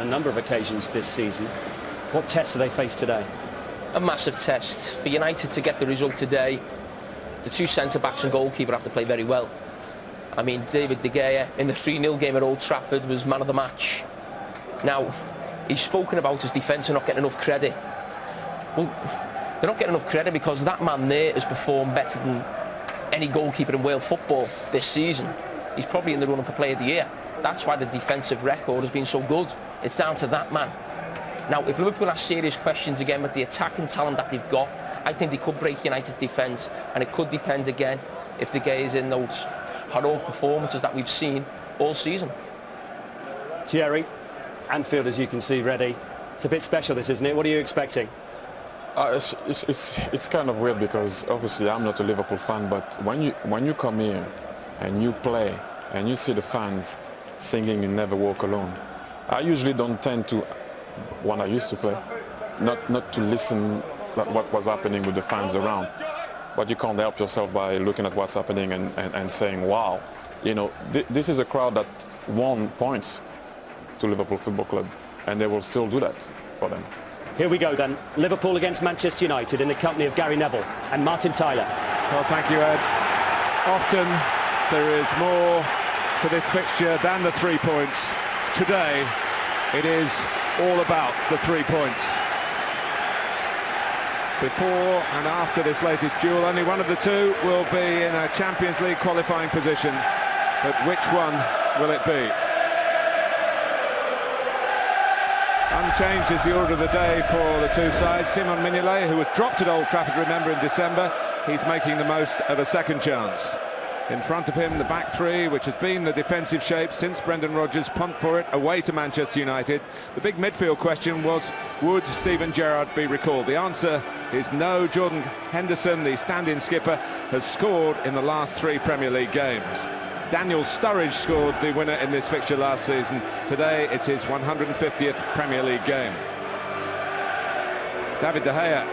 number of occasions this season. What test do they face today? A massive test. For United to get the result today, the two centre-backs and goalkeeper have to play very well. I mean, David De Gea in the 3-0 game at Old Trafford was man of the match. Now, he's spoken about his defence not getting enough credit. Well, they're not getting enough credit because that man there has performed better than any goalkeeper in world football this season. He's probably in the running for Player of the Year. That's why the defensive record has been so good. It's down to that man. Now, if Liverpool has serious questions again with the attacking talent that they've got, I think they could break United's defence, and it could depend again if De Gea is in those heroic performances that we've seen all season. Thierry, Anfield, as you can see, ready. It's a bit special, this, isn't it? What are you expecting? It's kind of weird because obviously I'm not a Liverpool fan, but when you come here and you play and you see the fans singing "You Never Walk Alone," I usually don't tend to, when I used to play, not to listen what was happening with the fans around. But you can't help yourself by looking at what's happening and saying, wow, you know, this is a crowd that won points to Liverpool Football Club, and they will still do that for them. Here we go then. Liverpool against Manchester United in the company of Gary Neville and Martin Tyler. Well, thank you, Ed. Often there is more to this fixture than the 3 points. Today, it is all about the 3 points. Before and after this latest duel, only one of the two will be in a Champions League qualifying position. But which one will it be? Unchanged is the order of the day for the two sides. Simon Mignolet, who was dropped at Old Trafford, remember, in December, he's making the most of a second chance. In front of him, the back three, which has been the defensive shape since Brendan Rodgers pumped for it away to Manchester United. The big midfield question was, would Steven Gerrard be recalled? The answer is no. Jordan Henderson, the stand-in skipper, has scored in the last 3 Premier League games. Daniel Sturridge scored the winner in this fixture last season. Today it's his 150th Premier League game. David De Gea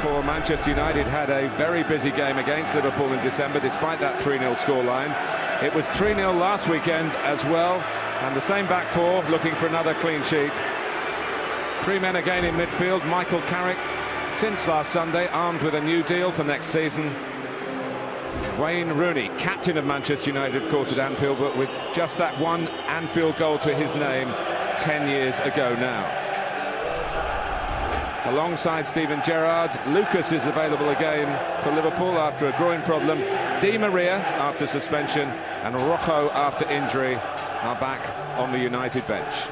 for Manchester United had a very busy game against Liverpool in December despite that 3-0 scoreline. It was 3-0 last weekend as well, and the same back four looking for another clean sheet. 3 men again in midfield. Michael Carrick, since last Sunday, armed with a new deal for next season. Wayne Rooney, captain of Manchester United, of course, at Anfield, but with just that one Anfield goal to his name 10 years ago now. Alongside Steven Gerrard, Lucas is available again for Liverpool after a groin problem. Di Maria after suspension and Rojo after injury are back on the United bench.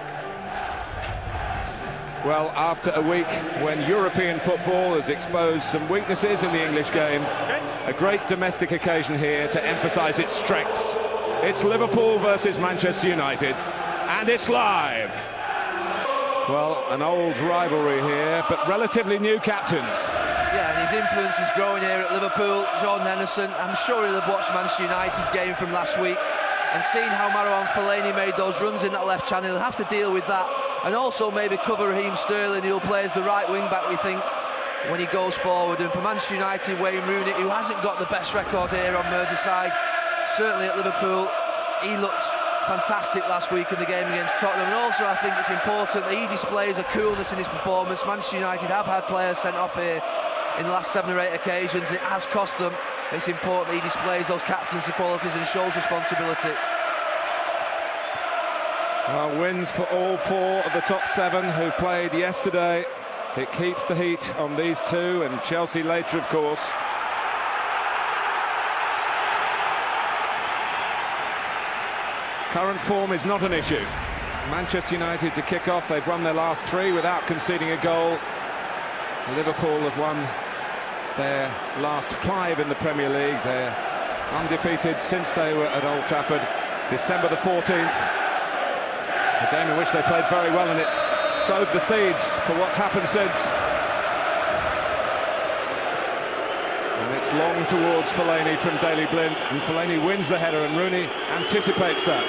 Well, after a week when European football has exposed some weaknesses in the English game, a great domestic occasion here to emphasise its strengths. It's Liverpool versus Manchester United, and it's live. Well, an old rivalry here, but relatively new captains. Yeah, and his influence is growing here at Liverpool. Jordan Henderson, I'm sure he'll have watched Manchester United's game from last week and seen how Marouane Fellaini made those runs in that left channel. He'll have to deal with that, and also maybe cover Raheem Sterling, who'll play as the right wing-back, we think, when he goes forward. And for Manchester United, Wayne Rooney, who hasn't got the best record here on Merseyside, certainly at Liverpool, he looked fantastic last week in the game against Tottenham. And also I think it's important that he displays a coolness in his performance. Manchester United have had players sent off here in the last 7 or 8 occasions. It has cost them. It's important that he displays those captaincy qualities and shows responsibility. Well, wins for all 4 of the top 7 who played yesterday. It keeps the heat on these two, and Chelsea later, of course. Current form is not an issue. Manchester United to kick off. They've won their last 3 without conceding a goal. Liverpool have won their last 5 in the Premier League. They're undefeated since they were at Old Trafford, December the 14th. A game in which they played very well, and it sowed the seeds for what's happened since. And it's long towards Fellaini from Daley Blind, and Fellaini wins the header, and Rooney anticipates that.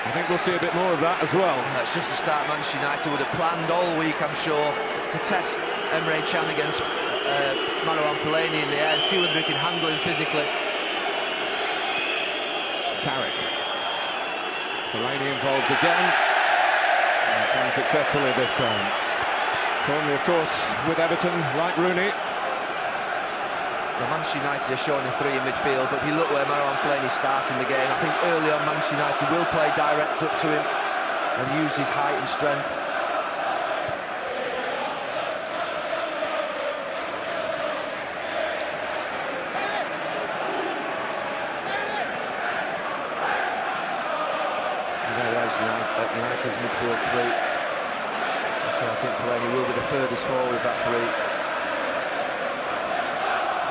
I think we'll see a bit more of that as well. That's just the start Manchester United would have planned all week, I'm sure, to test Emre Can against Marouane Fellaini in the air and see whether he can handle him physically. Carrick. Fellaini involved again. successfully this time. Corner, of course, with Everton, like Rooney. Well, Manchester United are showing a three in midfield, but if you look where Marouane Fellaini's starting the game, I think early on Manchester United will play direct up to him and use his height and strength. United's midfield three. So I think Fellaini will be the furthest forward with that three.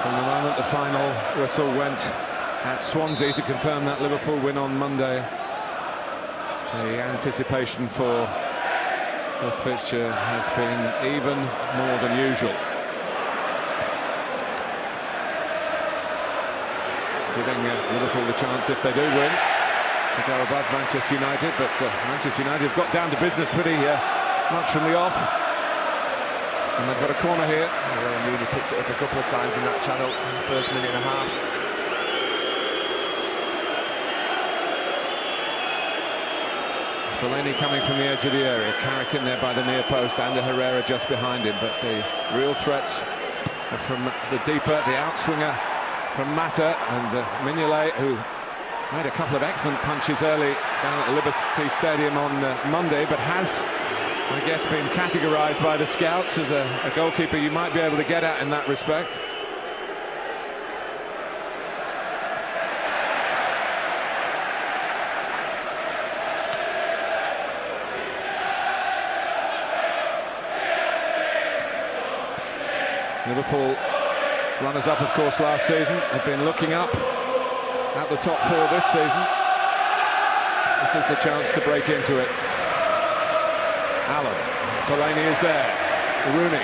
From the moment the final whistle went at Swansea to confirm that Liverpool win on Monday, the anticipation for this fixture has been even more than usual. Giving Liverpool the chance, if they do win, to go above Manchester United, but Manchester United have got down to business pretty much from the off. And they've got a corner here. Rooney picked it up a couple of times in that channel in the first minute and a half. Fellaini coming from the edge of the area. Carrick in there by the near post, and Herrera just behind him. But the real threats are from the deeper, the outswinger from Mata, and Mignolet, who made a couple of excellent punches early down at the Liberty Stadium on Monday, but has, I guess, been categorised by the scouts as a goalkeeper you might be able to get at in that respect. Liverpool, runners-up, of course, last season, have been looking up at the top four this season. This is the chance to break into it. Allen, Fellaini is there. Rooney.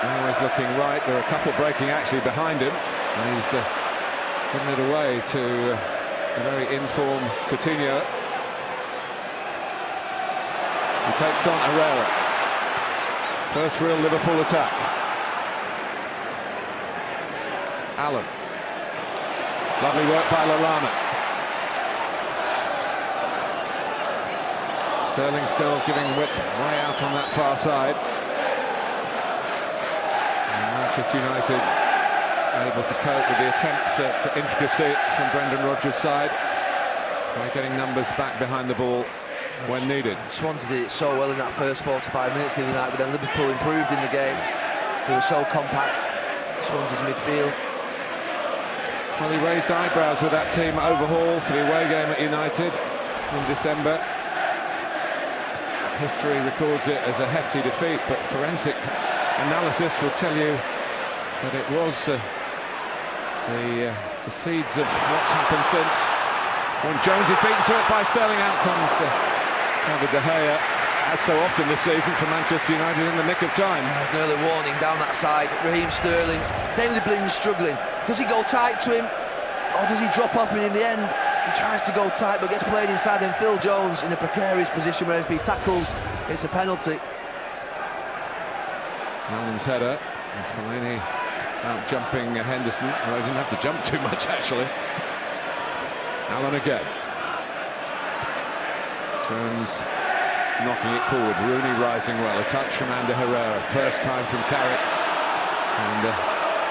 Always looking right. There are a couple breaking actually behind him. And he's given it away to a very in-form Coutinho. He takes on Herrera. First real Liverpool attack. Allen. Lovely work by Lallana. Sterling still giving width way out on that far side. And Manchester United able to cope with the attempts at intricacy from Brendan Rodgers' side by getting numbers back behind the ball when needed. Swansea did it so well in that first 45 minutes the other night, but then Liverpool improved in the game. They were so compact, Swansea's midfield. Well, he raised eyebrows with that team overhaul for the away game at United in December. History records it as a hefty defeat, but forensic analysis will tell you that it was the seeds of what's happened since. When Jones is beaten to it by Sterling, out comes De Gea, as so often this season for Manchester United, in the nick of time. There's an early warning down that side. Raheem Sterling, David Blind's struggling. Does he go tight to him, or does he drop off, and in the end he tries to go tight but gets played inside, and Phil Jones in a precarious position where if he tackles it's a penalty. Allen's header, and Fellaini out jumping Henderson. Well, he didn't have to jump too much actually. Allen again. Jones knocking it forward. Rooney rising well. A touch from Ander Herrera. First time from Carrick. And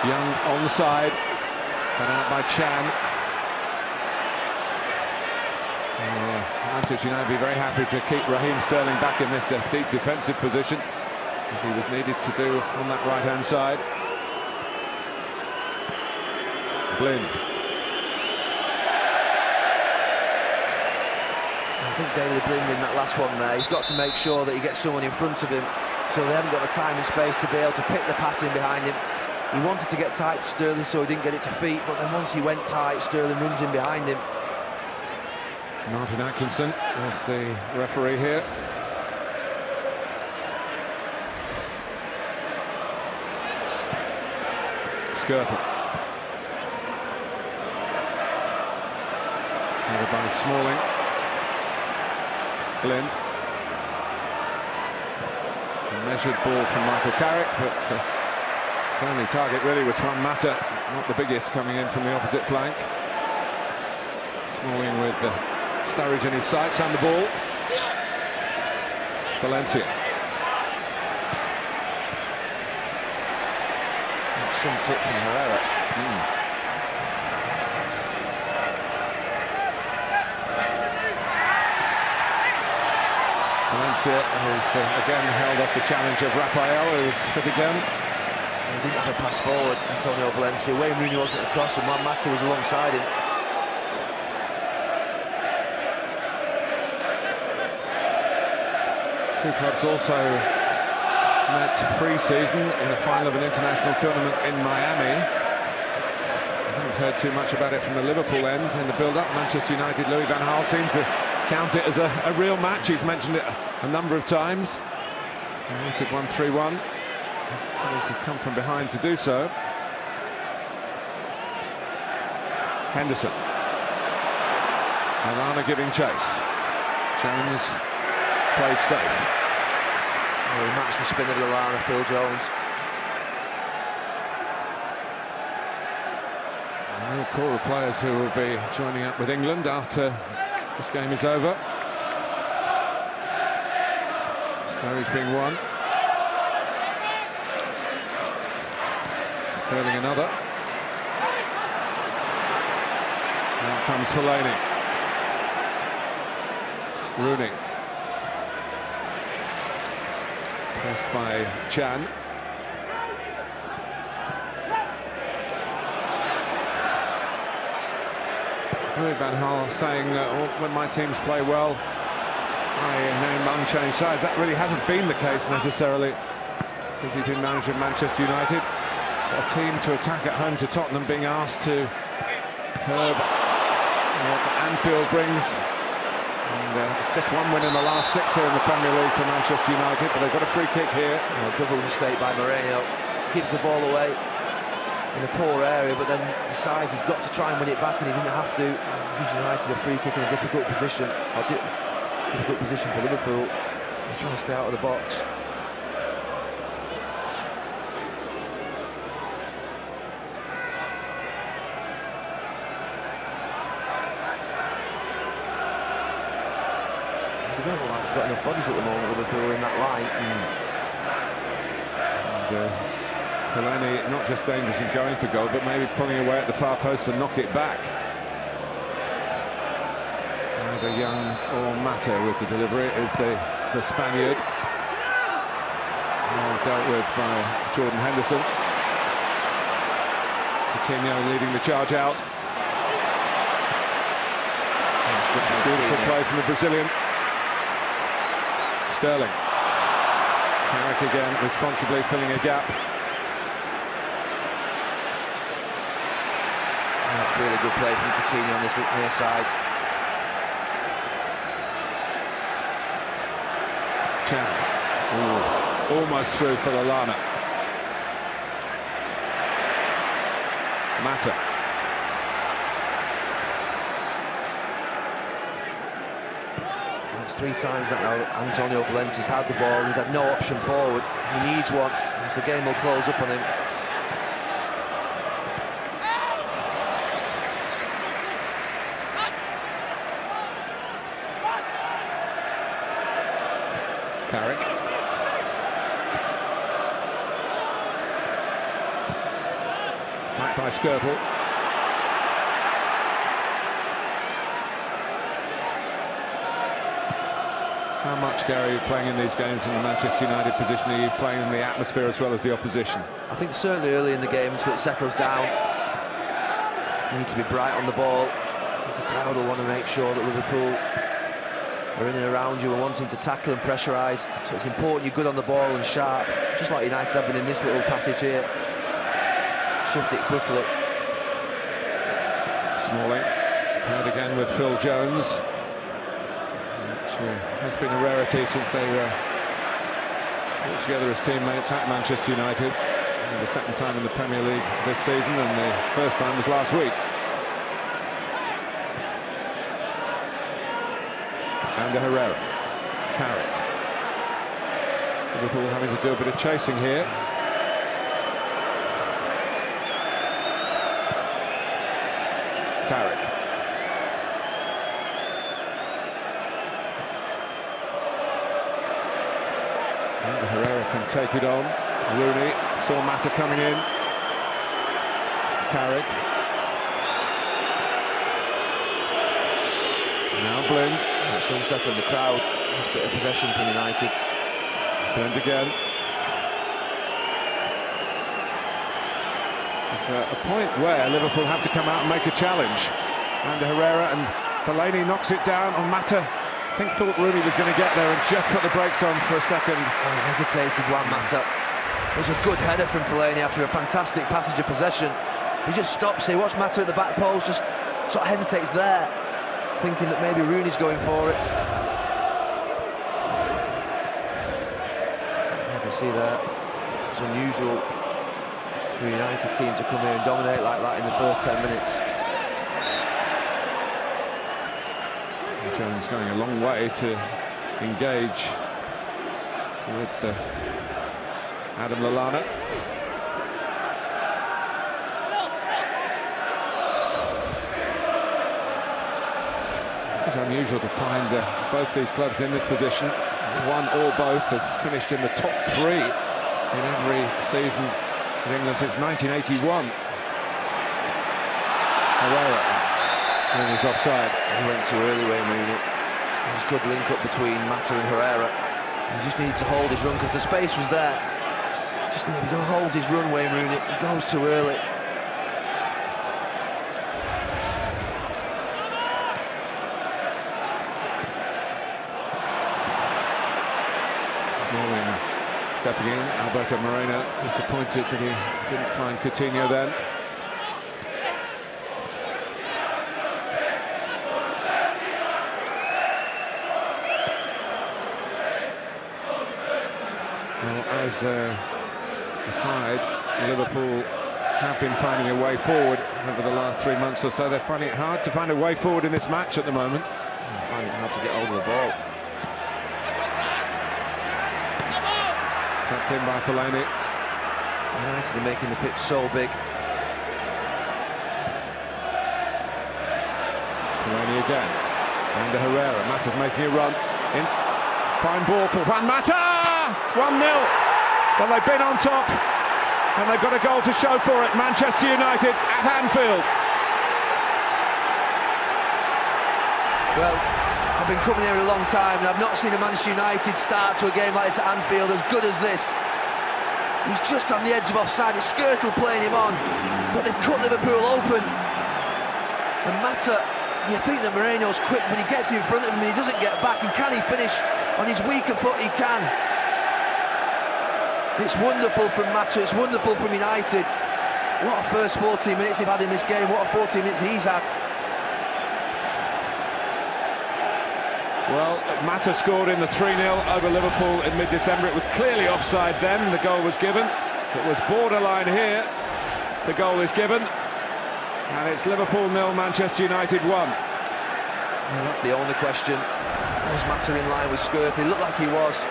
Young onside. Cut out by Chan. Manchester United be very happy to keep Raheem Sterling back in this deep defensive position, as he was needed to do on that right-hand side. Blind. I think David Blind in that last one there, he's got to make sure that he gets someone in front of him, so they haven't got the time and space to be able to pick the pass in behind him. He wanted to get tight to Sterling so he didn't get it to feet, but then once he went tight, Sterling runs in behind him. Martin Atkinson is the referee here. Skirtle. Headed by Smalling. Glynn. A measured ball from Michael Carrick, but his only target really was Juan Mata, not the biggest, coming in from the opposite flank. Smalling with Sturridge in his sights and the ball. Valencia. Some touch from Herrera. Valencia has again held off the challenge of Rafael, who's fit again. He didn't have a pass forward, Antonio Valencia. Wayne Rooney wasn't across and Juan Mata was alongside him. Two clubs also met pre-season in the final of an international tournament in Miami. I haven't heard too much about it from the Liverpool end in the build-up. Manchester United, Louis van Gaal seems to count it as a real match. He's mentioned it a number of times. United won 3-1. Able to come from behind to do so. Henderson. Alana giving chase. Jones plays safe. Oh, he matched the spin of Lallana, Phil Jones. A real core of players who will be joining up with England after this game is over. Sturridge being one. Sterling another. Now comes Fellaini. Rooney. Pressed by Chan. Louis van Gaal saying when my teams play well, I name unchanged sides. That really hasn't been the case necessarily since he's been manager of Manchester United. A team to attack at home to Tottenham being asked to curb what Anfield brings. And it's just one win in the last 6 here in the Premier League for Manchester United, but they've got a free kick here. Double mistake by Moreno. Gives the ball away in a poor area, but then decides he's got to try and win it back, and he didn't have to. Gives United a free kick in a difficult position. Difficult position for Liverpool. They're trying to stay out of the box. They don't look like they've got enough bodies at the moment, Liverpool, in that line. And Fellaini not just dangerous in going for goal, but maybe pulling away at the far post to knock it back. Either Young or Mata with the delivery is the Spaniard. Dealt with by Jordan Henderson. Coutinho leading the charge out. Beautiful play from the Brazilian. Sterling. Carrick again responsibly filling a gap. That's really good play from Coutinho on this near side. Chan. Almost through for Lallana. Mata. It's 3 times that now Antonio Valencia's had the ball and he's had no option forward. He needs one, as the game will close up on him. Carrick. Back by Skirtle. How much, Gary, are you playing in these games in the Manchester United position? Are you playing in the atmosphere as well as the opposition? I think certainly early in the game until it settles down. You need to be bright on the ball, because the crowd will want to make sure that Liverpool are in and around you and wanting to tackle and pressurise. So it's important you're good on the ball and sharp, just like United have been in this little passage here. Shift it quickly. Smalling. Paired again with Phil Jones. Which has been a rarity since they were put together as teammates at Manchester United. And the second time in the Premier League this season, and the first time was last week. And Herrera. Carrick. Liverpool having to do a bit of chasing here. Carrick. take it on. Rooney saw Mata coming in. Carrick. Now Blind. That's unsettling the crowd. Nice bit of possession from United. Blind again. It's a point where Liverpool have to come out and make a challenge. And Herrera and Fellaini knocks it down on Mata. I think thought Rooney was going to get there and just put the brakes on for a second. Oh, he hesitated, Juan Mata. It was a good header from Fellaini after a fantastic passage of possession. He just stops here, watch Mata at the back post, just sort of hesitates there, thinking that maybe Rooney's going for it. You can see there, it's unusual for a United team to come here and dominate like that in the first 10 minutes. Jones going a long way to engage with Adam Lallana. It's unusual to find both these clubs in this position. One or both has finished in the top 3 in every season in England since 1981. Herrera. And he's offside. He went too early, Wayne Rooney. It was a good link up between Mata and Herrera. He just needed to hold his run because the space was there. Just needed to hold his run, Wayne Rooney. He goes too early. Smalling stepping in. Alberto Moreno disappointed that he didn't find Coutinho then. Well, as a side, Liverpool have been finding a way forward over the last 3 months or so. They're finding it hard to find a way forward in this match at the moment. They find it hard to get hold of the ball. Tapped in by Fellaini. United are making the pitch so big. Fellaini again. And Herrera. Mata's making a run. In. Fine ball for Juan Mata! 1-0. Well, they've been on top. And they've got a goal to show for it. Manchester United at Anfield. Well, I've been coming here a long time and I've not seen a Manchester United start to a game like this at Anfield as good as this. He's just on the edge of offside. It's Skirtle playing him on, but they've cut Liverpool open. And Mata, you think that Moreno's quick, but he gets in front of him and he doesn't get back. And can he finish on his weaker foot? He can. It's wonderful from Matsch, it's wonderful from United. What a first 14 minutes they've had in this game, what a 14 minutes he's had. Well, Mata scored in the 3-0 over Liverpool in mid-December. It was clearly offside then, the goal was given. It was borderline here, the goal is given. And it's Liverpool 0, Manchester United 1. Well, that's the only question. Was Mata in line with Skirtle? He looked like he was.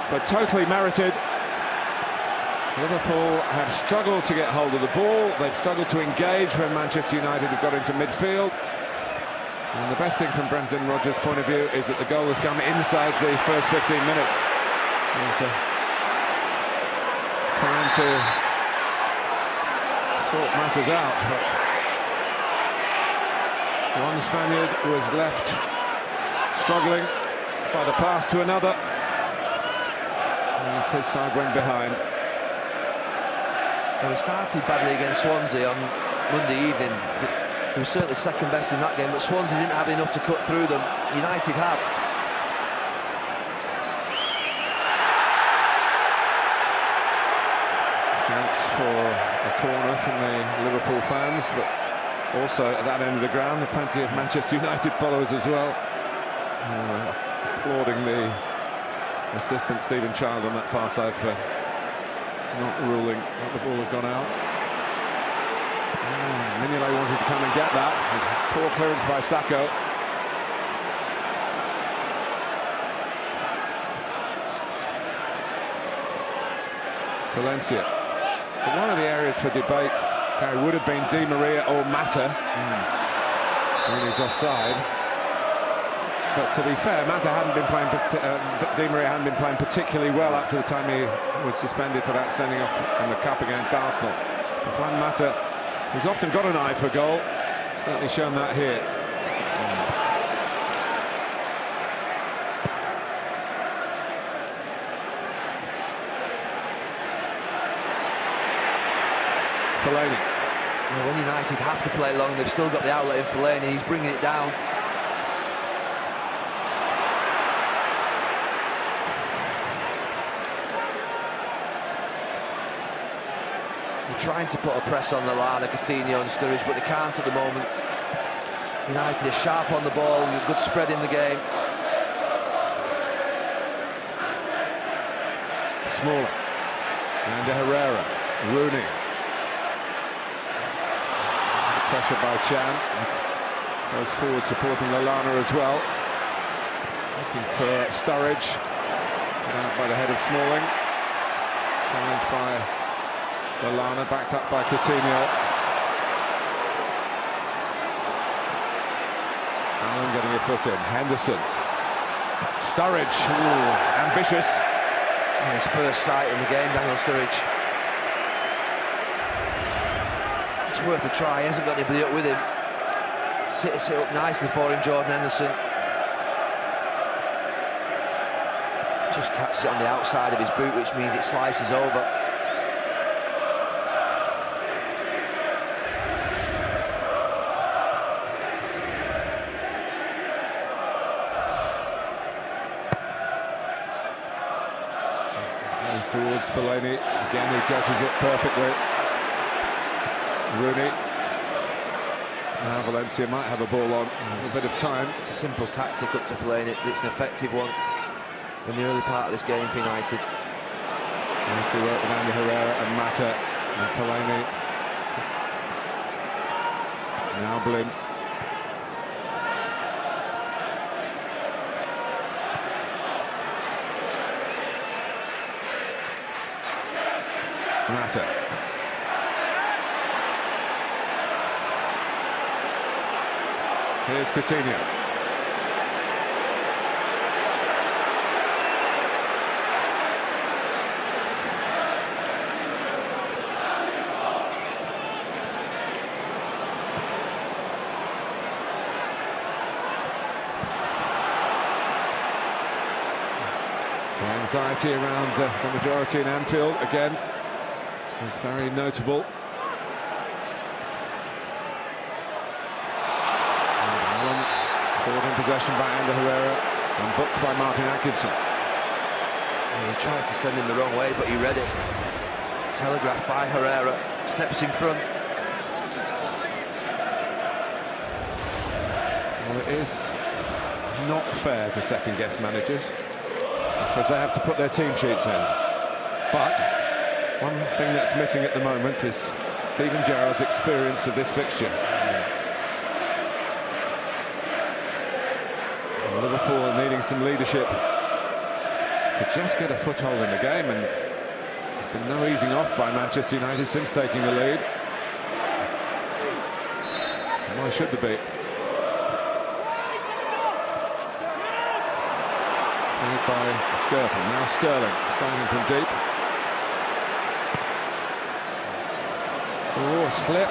But totally merited. Liverpool have struggled to get hold of the ball. They've struggled to engage when Manchester United have got into midfield. And the best thing from Brendan Rodgers' point of view is that the goal has come inside the first 15 minutes. There's time to sort matters out. But one Spaniard was left struggling by the pass to another. As his side went behind. Well, he started badly against Swansea on Monday evening. He was certainly second best in that game, but Swansea didn't have enough to cut through them. United have. Chance for a corner from the Liverpool fans, but also at that end of the ground, there are plenty of Manchester United followers as well, applauding the assistant Stephen Child on that far side for not ruling that the ball had gone out. Mignolet wanted to come and get that. Poor clearance by Sacco. Valencia. But one of the areas for debate, Gary, would have been Di Maria or Mata. When he's offside. But to be fair, Mata hadn't been playing, Di Maria hadn't been playing particularly well up to the time he was suspended for that sending off in the cup against Arsenal. Juan Mata, who's often got an eye for goal, certainly shown that here. Fellaini. Well, when United have to play long, they've still got the outlet in Fellaini. He's bringing it down. They're trying to put a press on Lallana, Coutinho and Sturridge, but they can't at the moment. United are sharp on the ball, good spread in the game. Smaller. And Herrera. Rooney. Pressure by Chan. Goes forward supporting Lallana as well. Looking for Sturridge. Out by the head of Smalling. Challenged by Lallana, backed up by Coutinho. Allen getting a foot in. Henderson. Sturridge. Ooh, ambitious. And his first sight in the game, Daniel Sturridge. It's worth a try, he hasn't got anybody up with him. Sit up nicely for him, Jordan Henderson. Just catches it on the outside of his boot, which means it slices over. Goes towards Fellaini. Again, he judges it perfectly. Rooney. Now Valencia might have a ball on. A bit of time. It's a simple tactic up to Fellaini, but it's an effective one in the early part of this game for United. Nicely work with Andy Herrera and Mata and Fellaini. Now Blin. Mata. Here's Coutinho. The anxiety around the majority in Anfield again is very notable. Forward in possession by Ander Herrera and booked by Martin Atkinson. He tried to send him the wrong way, but he read it. Telegraphed by Herrera, steps in front. Well, it is not fair to second-guess managers because they have to put their team sheets in. But one thing that's missing at the moment is Steven Gerrard's experience of this fixture. Liverpool are needing some leadership to just get a foothold in the game, and there's been no easing off by Manchester United since taking the lead. And why should there be? Played by Skirtle, now Sterling, starting from deep. Oh, slip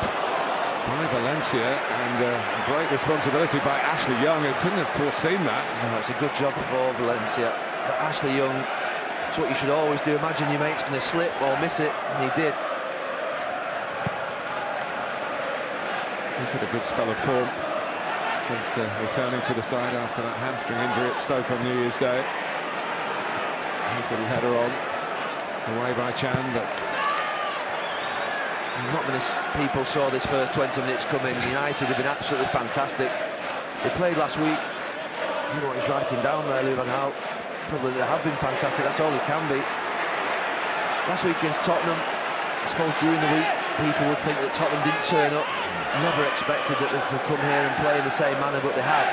by Valencia, and great responsibility by Ashley Young, who couldn't have foreseen that. No, it's a good job for Valencia. But Ashley Young, it's what you should always do. Imagine your mate's going to slip or miss it, and he did. He's had a good spell of form since returning to the side after that hamstring injury at Stoke on New Year's Day. His little header on, away by Chan, but not many people saw this first 20 minutes coming. United have been absolutely fantastic. They played last week. You know what he's writing down there, Louis van Gaal. Probably they have been fantastic, that's all they can be. Last week against Tottenham, I suppose during the week people would think that Tottenham didn't turn up. Never expected that they could come here and play in the same manner, but they have.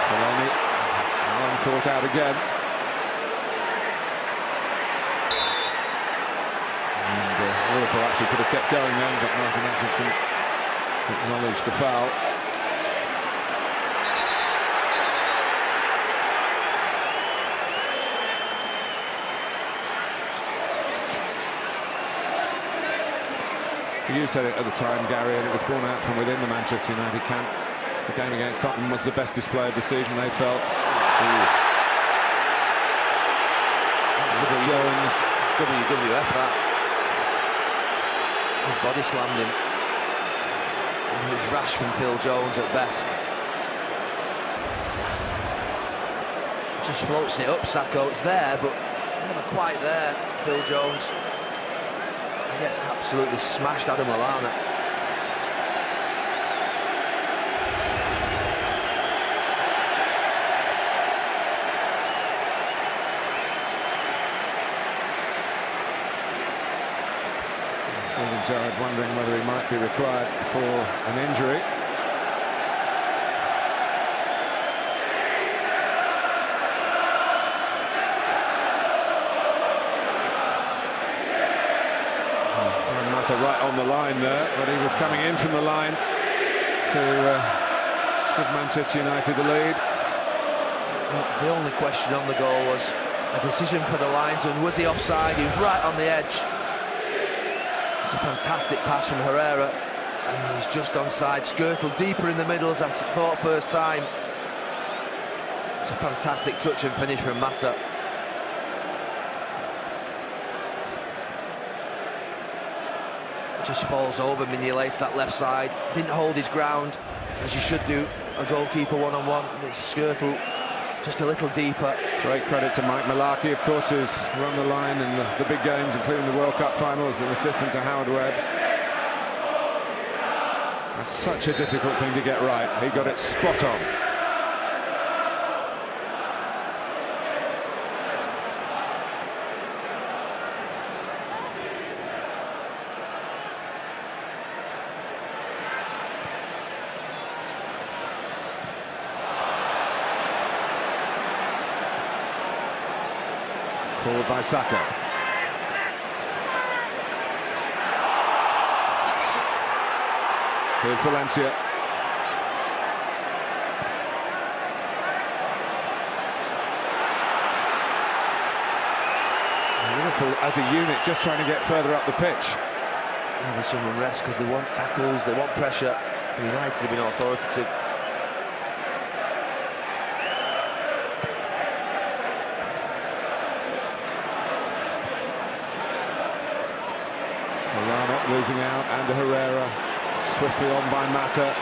Fellaini, Allen caught out again. Liverpool actually could have kept going then, but Martin Atkinson acknowledged the foul. You said it at the time, Gary, and it was borne out from within the Manchester United camp. The game against Tottenham was the best display of the season, they felt. Jones. WWF, that. His body slammed him. And it was rash from Phil Jones at best. Just floats it up, Sacco. It's there, but never quite there, Phil Jones. He gets absolutely smashed Adam Lallana. Steven Gerrard wondering whether he might be required for an injury. Right on the line there, but he was coming in from the line to give Manchester United the lead. Well, the only question on the goal was a decision for the linesman. Was he offside? He was right on the edge. It's a fantastic pass from Herrera, and he's just onside. Skirtle deeper in the middle, as I thought first time. It's a fantastic touch and finish from Mata. Just falls over Mignolet to that left side. Didn't hold his ground, as you should do, a goalkeeper one-on-one. It's Skirtle just a little deeper. Great credit to Mike Malarkey, of course, who's run the line in the big games, including the World Cup final, as an assistant to Howard Webb. That's such a difficult thing to get right. He got it spot on. Forward by Saka. Here's Valencia. Liverpool as a unit just trying to get further up the pitch. There's some unrest because they want tackles, they want pressure. United have been authoritative. Losing out, and Herrera swiftly on by Mata.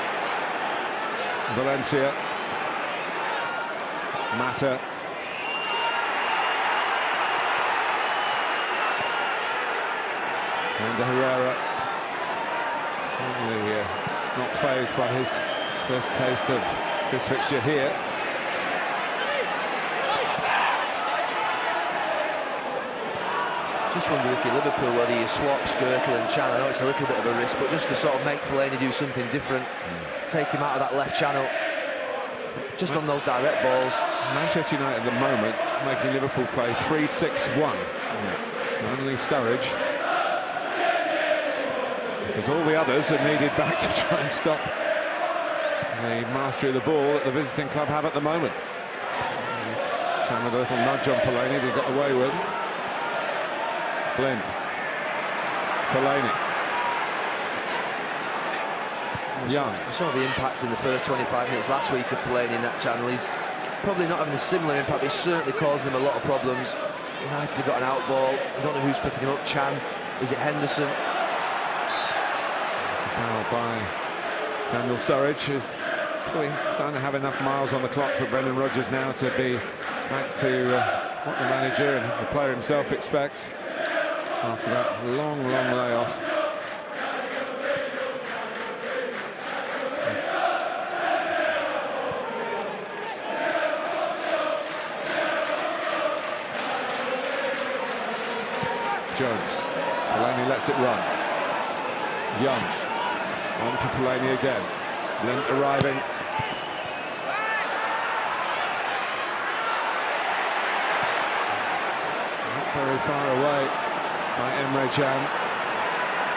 Valencia. Mata. And Herrera. Certainly not fazed by his first taste of this fixture here. Just wonder if you're Liverpool whether you swap Skirtle and Chan. I know it's a little bit of a risk, but just to sort of make Fellaini do something different, take him out of that left channel, just on those direct balls. Manchester United at the moment making Liverpool play 3-6-1. Only Sturridge, because all the others are needed back to try and stop the mastery of the ball that the visiting club have at the moment. Chan with a little nudge on Fellaini, they got away with. Blind. Fellaini. Young. I saw the impact in the first 25 minutes last week of Fellaini in that channel. He's probably not having a similar impact, but he's certainly causing them a lot of problems. United have got an out ball. I don't know who's picking him up. Chan? Is it Henderson? Foul by Daniel Sturridge, who's probably starting to have enough miles on the clock for Brendan Rodgers now to be back to what the manager and the player himself expects after that long layoff. Jones. Fellaini lets it run. Young. On for Fellaini again. Lint arriving. Not very far away by Emre Can.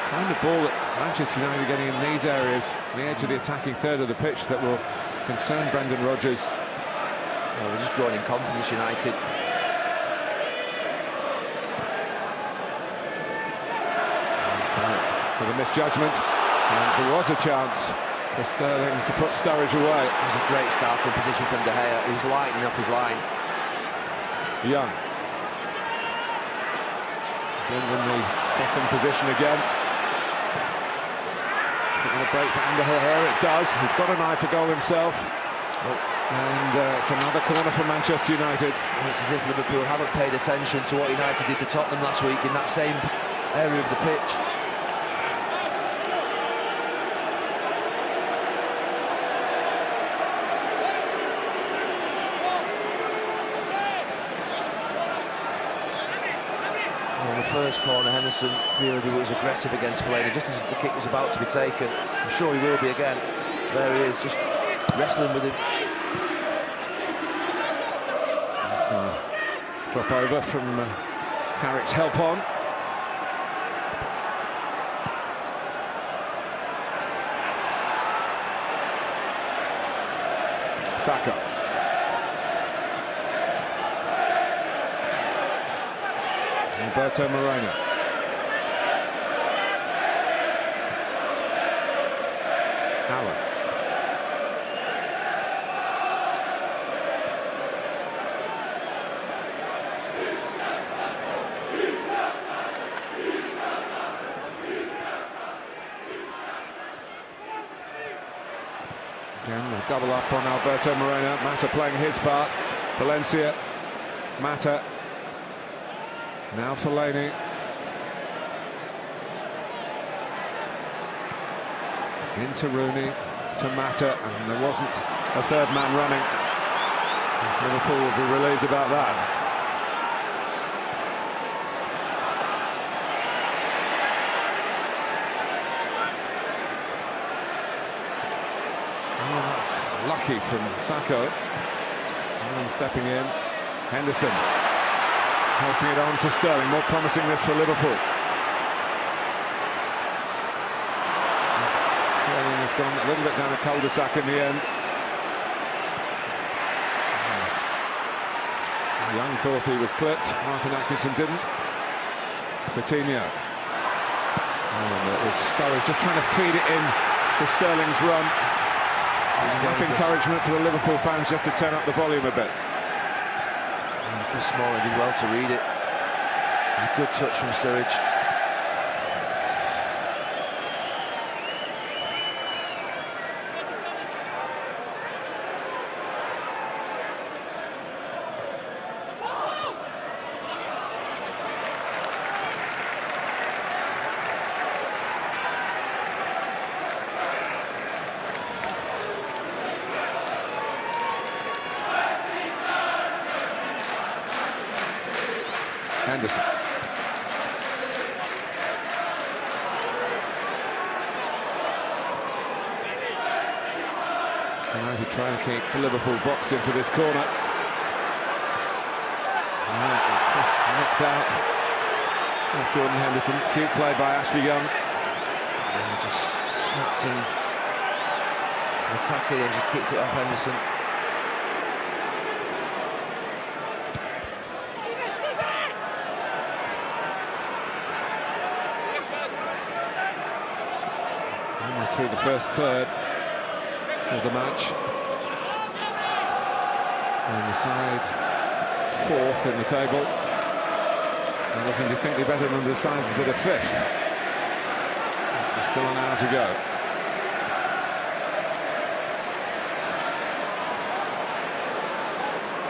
Kind of ball that Manchester United are getting in these areas, the edge of the attacking third of the pitch, that will concern Brendan Rodgers. Well, they're just growing in confidence, United. for the misjudgment, and there was a chance for Sterling to put Sturridge away. It was a great starting position from De Gea. He was lightening up his line. Young. In the crossing position again. Is it going to break for Ander Herrera? It does. He's got an eye for goal himself. And it's another corner for Manchester United. It's as if Liverpool haven't paid attention to what United did to Tottenham last week in that same area of the pitch. On the first corner, Henderson really was aggressive against Fellaini just as the kick was about to be taken. I'm sure he will be again. There he is, just wrestling with him. Drop over from Carrick's help on. Saka. Alberto Moreno. Allen. Again, a double up on Alberto Moreno. Mata playing his part. Valencia. Mata. Now Fellaini. Into Rooney. To Mata. And there wasn't a third man running. Liverpool will be relieved about that. Lucky from Sacco. And stepping in. Henderson helping it on to Sterling. More promising this for Liverpool. Sterling has gone a little bit down the cul-de-sac in the end. Young thought he was clipped. Martin Atkinson didn't. Coutinho. And it was Sturridge just trying to feed it in to Sterling's run. Enough encouragement for the Liverpool fans just to turn up the volume a bit. Chris Smalling did well to read it. It was a good touch from Sturridge. Henderson. United try and keep the Liverpool box into this corner. Just knocked out off Jordan Henderson. Cute play by Ashley Young. And just snapped in to the tackle and just kicked it off Henderson. Through the first third of the match, and the side fourth in the table, and looking distinctly better than the sides that are fifth. There's still an hour to go.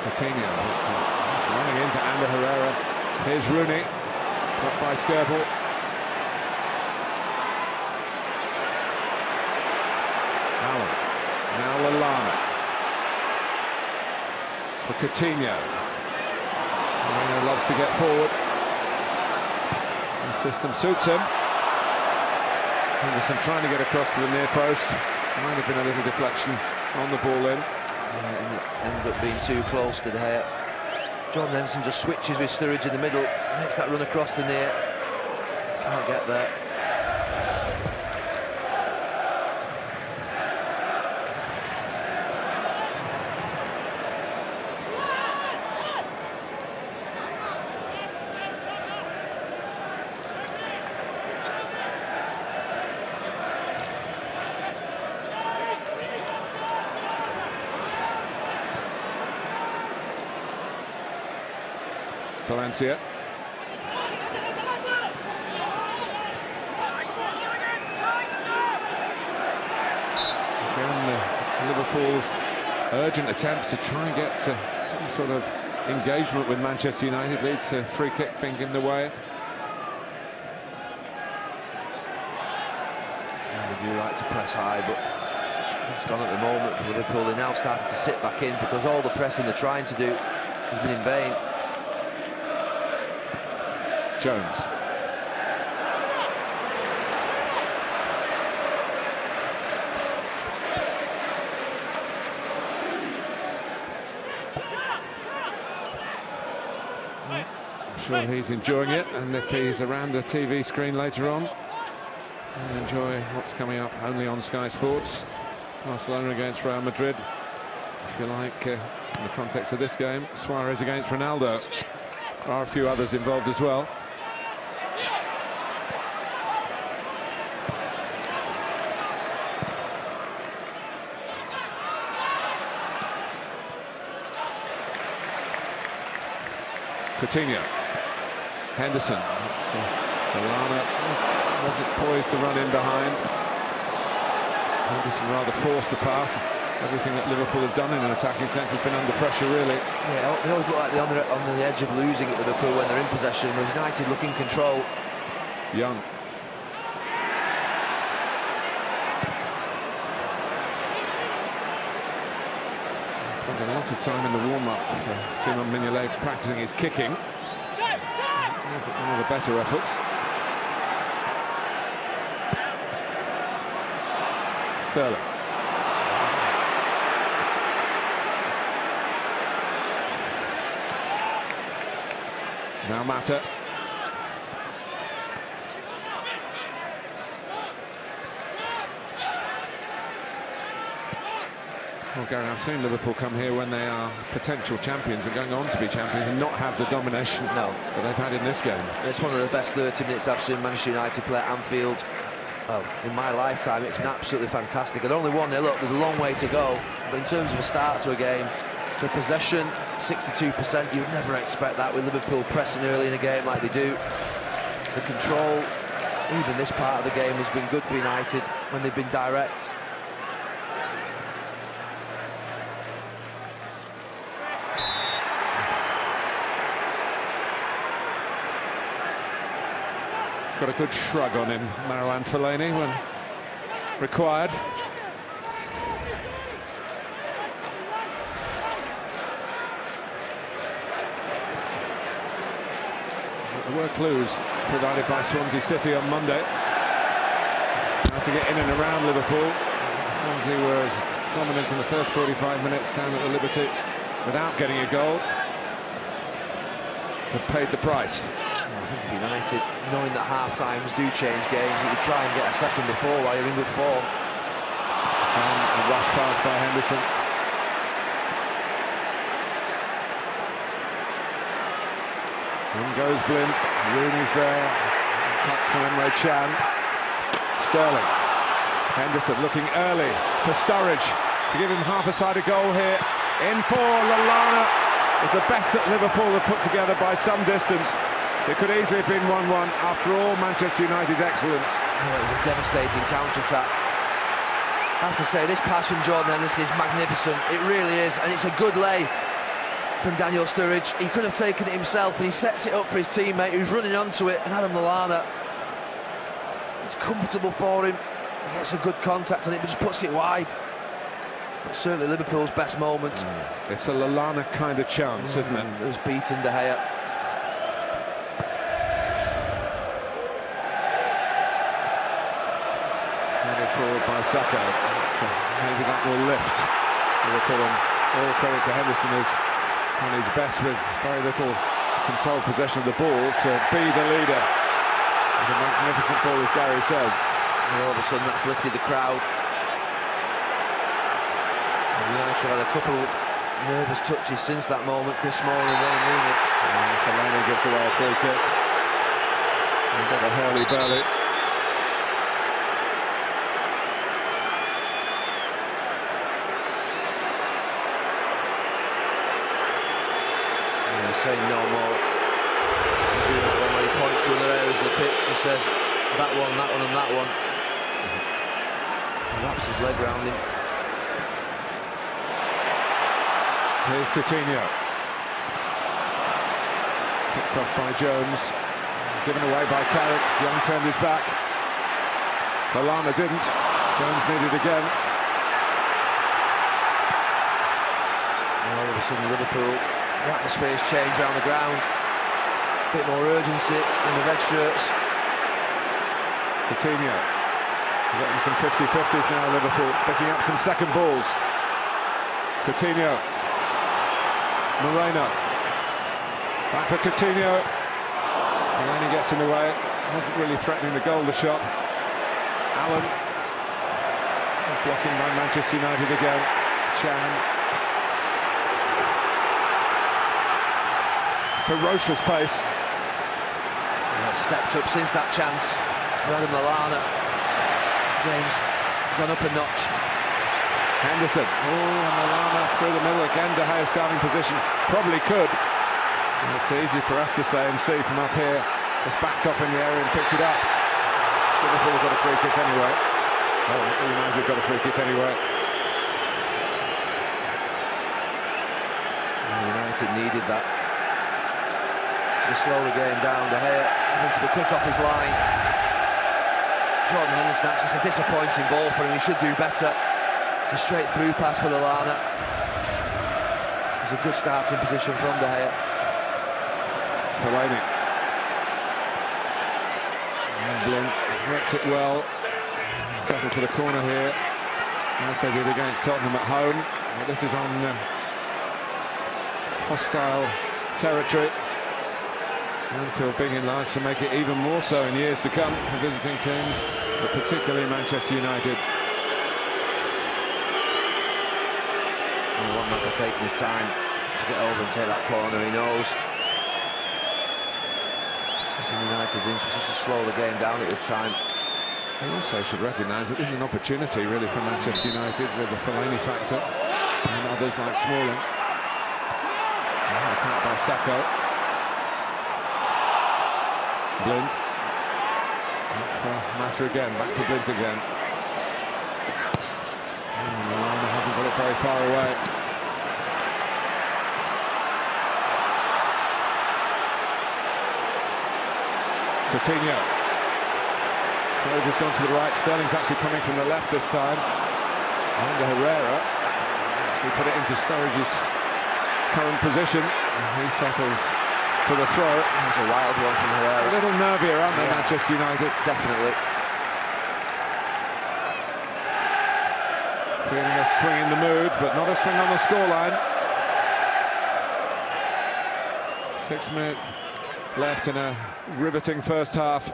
Coutinho, he's running into Ander Herrera. Here's Rooney, cut by Skirtle. Now Lallana for Coutinho. Coutinho loves to get forward. The system suits him. Henderson trying to get across to the near post. Might have been a little deflection on the ball in. Yeah, and it ended up being too close to De Gea. Jordan Henderson just switches with Sturridge in the middle, makes that run across the near. Can't get there. Valencia. Again, Liverpool's urgent attempts to try and get some sort of engagement with Manchester United leads to free kick being given away. They do like to press high, but it's gone at the moment for Liverpool. They now started to sit back in because all the pressing they're trying to do has been in vain. Jones. I'm sure he's enjoying it, and if he's around the TV screen later on, he'll enjoy what's coming up only on Sky Sports. Barcelona against Real Madrid. If you like, in the context of this game, Suarez against Ronaldo. There are a few others involved as well. Coutinho. Henderson. Lallana wasn't poised to run in behind. Henderson rather forced the pass. Everything that Liverpool have done in an attacking sense has been under pressure, really. Yeah, they always look like they're on the edge of losing at Liverpool when they're in possession. Whereas United look in control. Young. Spent a lot of time in the warm-up. Simon Mignolet practicing his kicking. Was one of the better efforts. Sterling. Now Mata. Well, Gary, I've seen Liverpool come here when they are potential champions and going on to be champions and not have the domination that they've had in this game. It's one of the best 30 minutes I've seen Manchester United play at Anfield. Well, in my lifetime, it's been absolutely fantastic. At only 1-0 up, there's a long way to go. But in terms of a start to a game, the possession, 62%, you'd never expect that with Liverpool pressing early in a game like they do. The control, even this part of the game, has been good for United when they've been direct. Got a good shrug on him, Marouane Fellaini, when required. There were clues provided by Swansea City on Monday how to get in and around Liverpool. Swansea were as dominant in the first 45 minutes down at the Liberty without getting a goal, but paid the price. United, knowing that half-times do change games, you would try and get a second before while you're in good form. And a rush pass by Henderson. In goes Blind. Rooney's there. Touch from Emre Can. Sterling. Henderson looking early for Sturridge to give him half-a-sided goal here. In for Lallana. Is the best that Liverpool have put together by some distance. It could easily have been 1-1 after all Manchester United's excellence. Oh, it was a devastating counter-attack. I have to say, this pass from Jordan Henderson is magnificent. It really is, and it's a good lay from Daniel Sturridge. He could have taken it himself, and he sets it up for his teammate who's running onto it, and Adam Lallana. It's comfortable for him. He gets a good contact on it, but just puts it wide. But certainly Liverpool's best moment. It's a Lallana kind of chance, isn't it? It was beaten De Gea. Forward by Saka, so maybe that will lift Liverpool, and all credit to Henderson, who's on his best with very little controlled possession of the ball to be the leader. It's a magnificent ball, as Gary says. And all of a sudden that's lifted the crowd. And United had a couple of nervous touches since that moment. Chris Smalling and Wayne Rooney. And Fellaini gives away a free kick. And got a hurly-burly. Saying no more. the pitch. He says, that one, and that one. He wraps his leg around him. Here's Coutinho. Picked off by Jones. Given away by Carrick. Young turned his back. Lallana didn't. Jones needed again. And all of a sudden Liverpool, the atmosphere's changed around the ground. A bit more urgency in the red shirts. Coutinho. Getting some 50-50s now, Liverpool. Picking up some second balls. Coutinho. Moreno. Back for Coutinho. Fellaini gets in the way. Wasn't really threatening the goal, the shot. Allen. Blocking by Manchester United again. Chan. Ferocious pace. Yeah, stepped up since that chance for Adam Lallana. Game's gone up a notch. Henderson. Oh, and Lallana through the middle again. De Gea starting position. Probably could. It's easy for us to say and see from up here. Just backed off in the area and picked it up. Liverpool got a free kick anyway. Oh, United got a free kick anyway. United needed that. To slow the game down. De Gea having to be quick off his line. Jordan Henderson, actually, it's a disappointing ball for him. He should do better. It's a straight through pass for Lallana. It's a good starting position from De Gea. Fellaini. Blunt worked it well. Settled for the corner here, as they did against Tottenham at home. But this is on hostile territory. Anfield being enlarged to make it even more so in years to come for visiting teams, but particularly Manchester United. One man to take his time to get over and take that corner, he knows. It's in United's interest just to slow the game down at this time. They also should recognise that this is an opportunity really for Manchester United with the Fellaini factor and others like Smalling. Attacked by Sacco. Blind. Back for Matsch again, back for Blind again. Lallana hasn't got it very far away. Coutinho. Sturridge's gone to the right. Sterling's actually coming from the left this time. And Herrera actually put it into Sturridge's current position. And he settles for the throw. That's a wild one from Herrera. A little nervier, aren't they, Manchester United? Definitely. Feeling a swing in the mood, but not a swing on the scoreline. 6 minutes left in a riveting first half.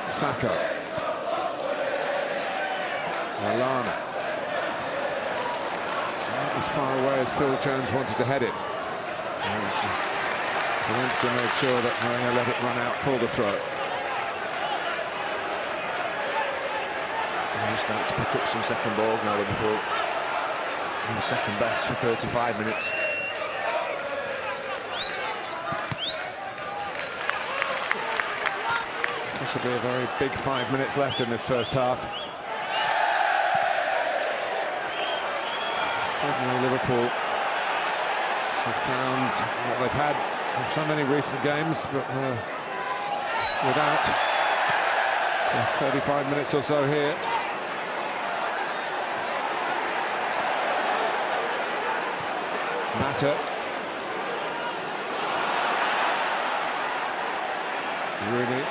Sacco. Lallana. Not as far away as Phil Jones wanted to head it. Valencia made sure that Moreno let it run out for the throw. They're starting to pick up some second balls now, Liverpool. And second best for 35 minutes. Possibly a very big 5 minutes left in this first half. Suddenly Liverpool have found what they've had in so many recent games, but without 35 minutes or so here. Mata. Rooney.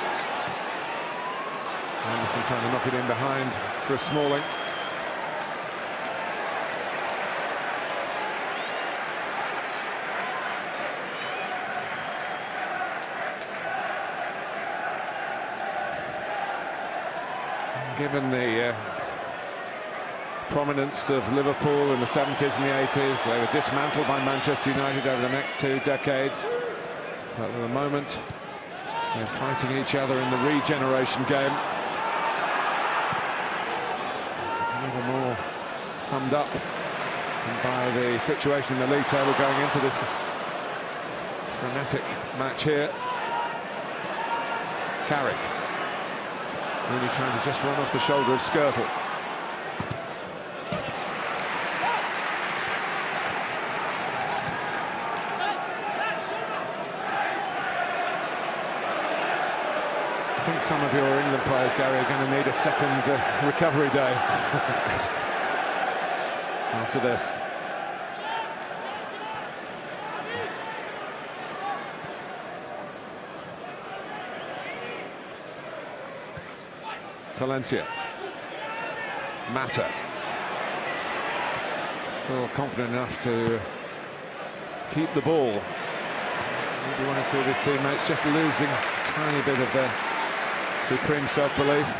Anderson trying to knock it in behind Chris Smalling. Given the prominence of Liverpool in the 70s and the 80s, they were dismantled by Manchester United over the next 2 decades. But at the moment, they're fighting each other in the regeneration game. A little more summed up by the situation in the league table going into this frenetic match here. Carrick. Really trying to just run off the shoulder of Skirtle. I think some of your England players, Gary, are going to need a second recovery day after this. Valencia. Mata. Still confident enough to keep the ball. Maybe one or two of his teammates just losing a tiny bit of their supreme self-belief.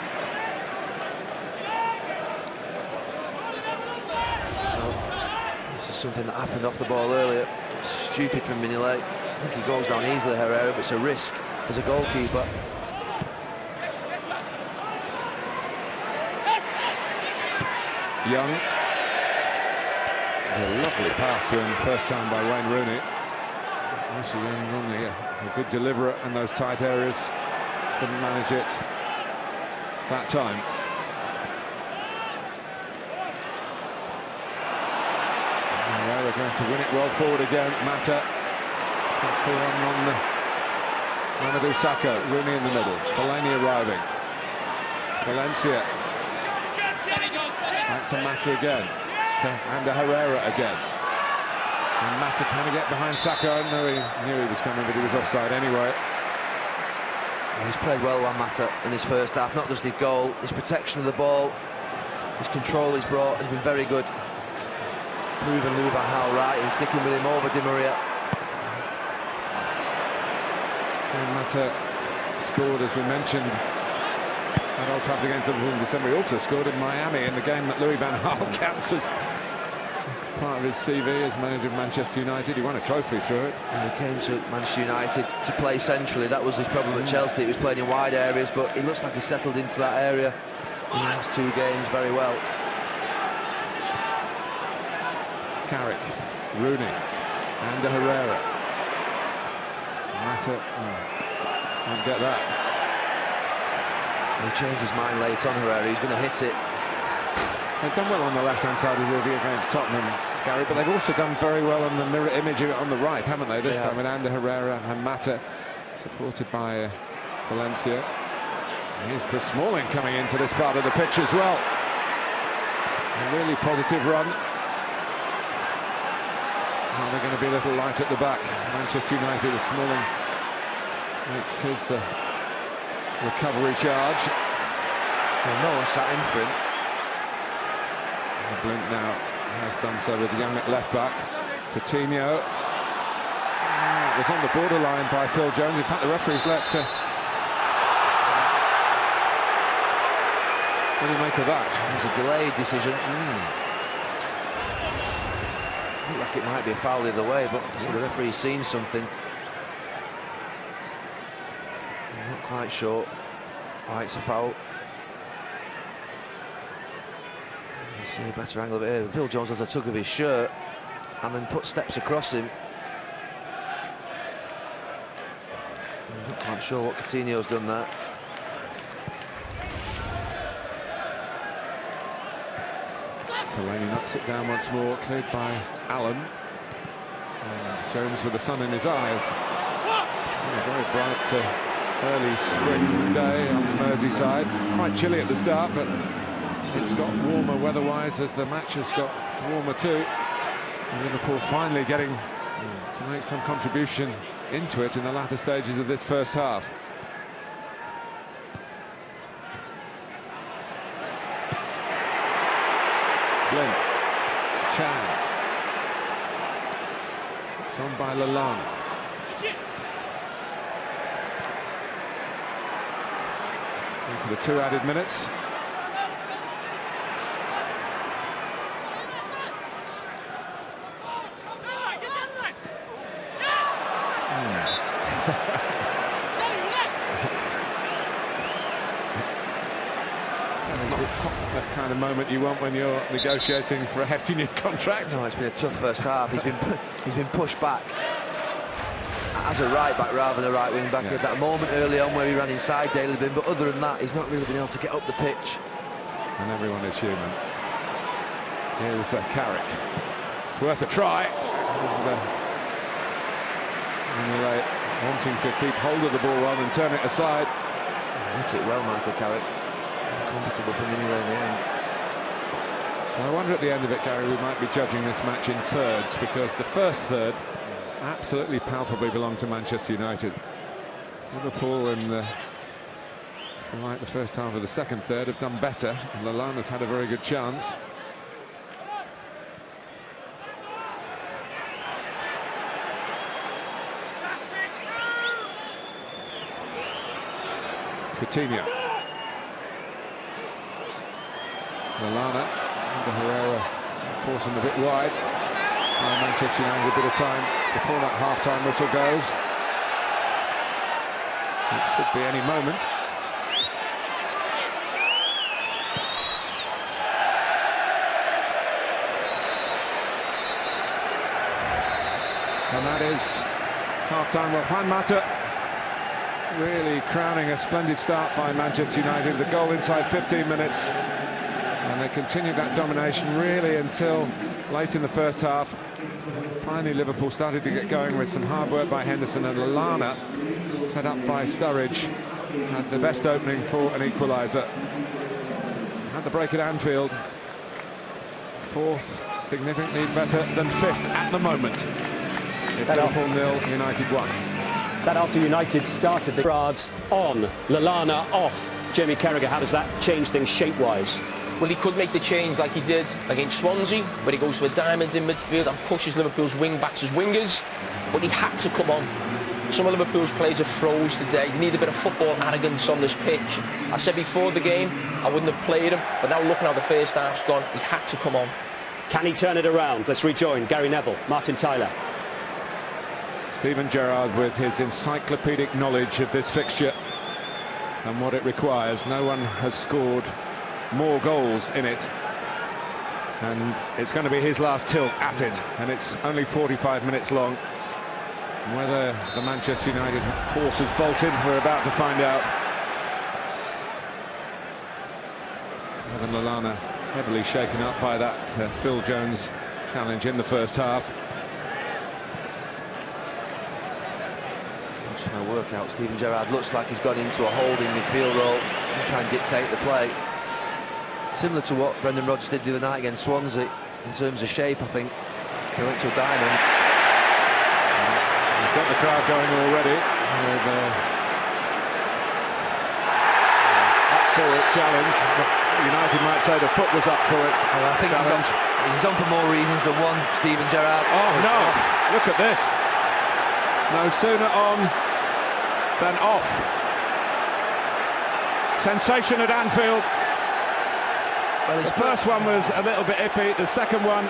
This is something that happened off the ball earlier. Stupid from Mignolet. I think he goes down easily, Herrera, but it's a risk as a goalkeeper. Young. A lovely pass to him first time by Wayne Rooney. Actually, Young normally a good deliverer in those tight areas. Couldn't manage it that time. Herrera going to win it well forward again. Mata. That's the one on the Mamadou Sakho. Rooney in the middle. Fellaini arriving. Valencia. Back to Mata again. And Herrera again. And Mata trying to get behind Sakho. I know he knew he was coming, but he was offside anyway. He's played well, Mata, in his first half. Not just his goal, his protection of the ball, his control he's brought. He's been very good. Proving Louis van Gaal right and sticking with him over Di Maria. And Mata scored, as we mentioned, at Old Trafford against Liverpool in December. He also scored in Miami in the game that Louis van Gaal counts as part of his CV as manager of Manchester United. He won a trophy through it. And he came to Manchester United to play centrally. That was his problem at Chelsea. He was playing in wide areas, but he looks like he settled into that area in the last two games very well. Carrick, Rooney, and Herrera. Mata, can't get that. He changed his mind late on, Herrera. He's going to hit it. They've done well on the left-hand side of the review against Tottenham, Gary, but they've also done very well on the mirror image on the right, haven't they? This time with Ander Herrera and Mata, supported by Valencia. And here's Chris Smalling coming into this part of the pitch as well. A really positive run. Now they're going to be a little light at the back. Manchester United, as Smalling makes his recovery charge. Well, no one sat in for him. Blint now has done so with Young at left back. Coutinho. It was on the borderline by Phil Jones. In fact, the referee's let. What do you make of that? It was a delayed decision. Looked like it might be a foul the other way, but obviously the referee's seen something. I'm not quite sure why it's a foul. See a better angle of it here. Phil Jones has a tug of his shirt and then put steps across him. I'm not quite sure what Coutinho's done there. Fellaini knocks it down once more, cleared by Allen. And Jones with the sun in his eyes. Yeah, very bright early spring day on Merseyside. Quite chilly at the start, but it's got warmer weather-wise as the match has got warmer too. And Liverpool finally getting to make some contribution into it in the latter stages of this first half. Blint, Chan, it's on by Lalonde. Into the 2 added minutes. kind of moment you want when you're negotiating for a hefty new contract. No, it's been a tough first half. He's been pushed back as a right back rather than a right wing back. He had that moment early on where he ran inside Daily Bin, but other than that, he's not really been able to get up the pitch. And everyone is human. Here's Carrick. It's worth a try. And, wanting to keep hold of the ball rather than turn it aside. Hit it well, Michael Carrick. Comfortable for Mignolet in the end. Well, I wonder at the end of it, Gary, we might be judging this match in thirds, because the first third absolutely palpably belonged to Manchester United. Liverpool in the first half of the second third have done better. Lallana's had a very good chance. Coutinho. Lallana and Herrera forcing a bit wide. Manchester United a bit of time before that half-time whistle goes. It should be any moment. And that is half-time. Well, Juan Mata really crowning a splendid start by Manchester United. The goal inside 15 minutes. And they continued that domination really until late in the first half. Finally, Liverpool started to get going with some hard work by Henderson, and Lallana, set up by Sturridge, had the best opening for an equaliser. Had the break at Anfield. Fourth, significantly better than fifth at the moment. It's Liverpool 0, United 1. That after United started the Gerrard on, Lallana off. Jamie Carragher, how does that change things shape-wise? Well, he could make the change like he did against Swansea, where he goes to a diamond in midfield and pushes Liverpool's wing-backs as wingers, but he had to come on. Some of Liverpool's players have froze today. They need a bit of football arrogance on this pitch. I said before the game, I wouldn't have played him, but now looking how the first half's gone, he had to come on. Can he turn it around? Let's rejoin Gary Neville, Martin Tyler. Steven Gerrard with his encyclopedic knowledge of this fixture and what it requires. No one has scored more goals in it, and it's going to be his last tilt at it, and it's only 45 minutes long. Whether the Manchester United horse has bolted, we're about to find out. Evan Lallana heavily shaken up by that Phil Jones challenge in the first half. Watching a workout, Steven Gerrard looks like he's gone into a holding midfield role to try and dictate the play. Similar to what Brendan Rodgers did the other night against Swansea in terms of shape, I think. He went to a diamond. He's got the crowd going already with up for it challenge. United might say the foot was up for it. Well, I think he's on for more reasons than one, Steven Gerrard. Oh no, look at this. No sooner on than off. Sensation at Anfield. Well, his first one was a little bit iffy. The second one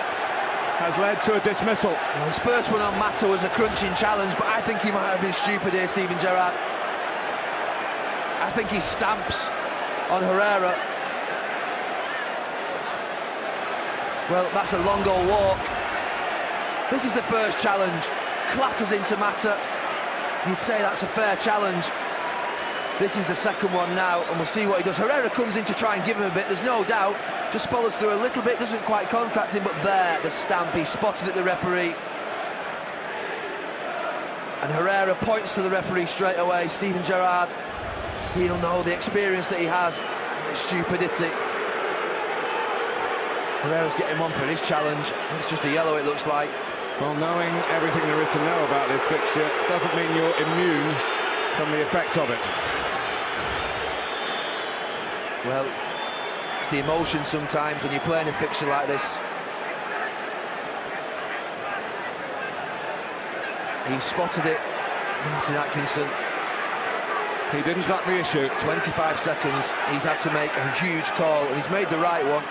has led to a dismissal. Well, his first one on Mata was a crunching challenge, but I think he might have been stupid here, Steven Gerrard. I think he stamps on Herrera. Well, that's a long goal walk. This is the first challenge. Clatters into Mata. You'd say that's a fair challenge. This is the second one now, and we'll see what he does. Herrera comes in to try and give him a bit, there's no doubt. Just follows through a little bit, doesn't quite contact him, but there, the stamp, he spotted at the referee. And Herrera points to the referee straight away. Steven Gerrard, he'll know the experience that he has. Stupidity. Herrera's getting one for his challenge. It's just a yellow, it looks like. Well, knowing everything there is to know about this fixture doesn't mean you're immune from the effect of it. Well, it's the emotion sometimes when you're playing a fixture like this. He spotted it, Martin Atkinson. He didn't duck the issue. 25 seconds, he's had to make a huge call, and he's made the right one.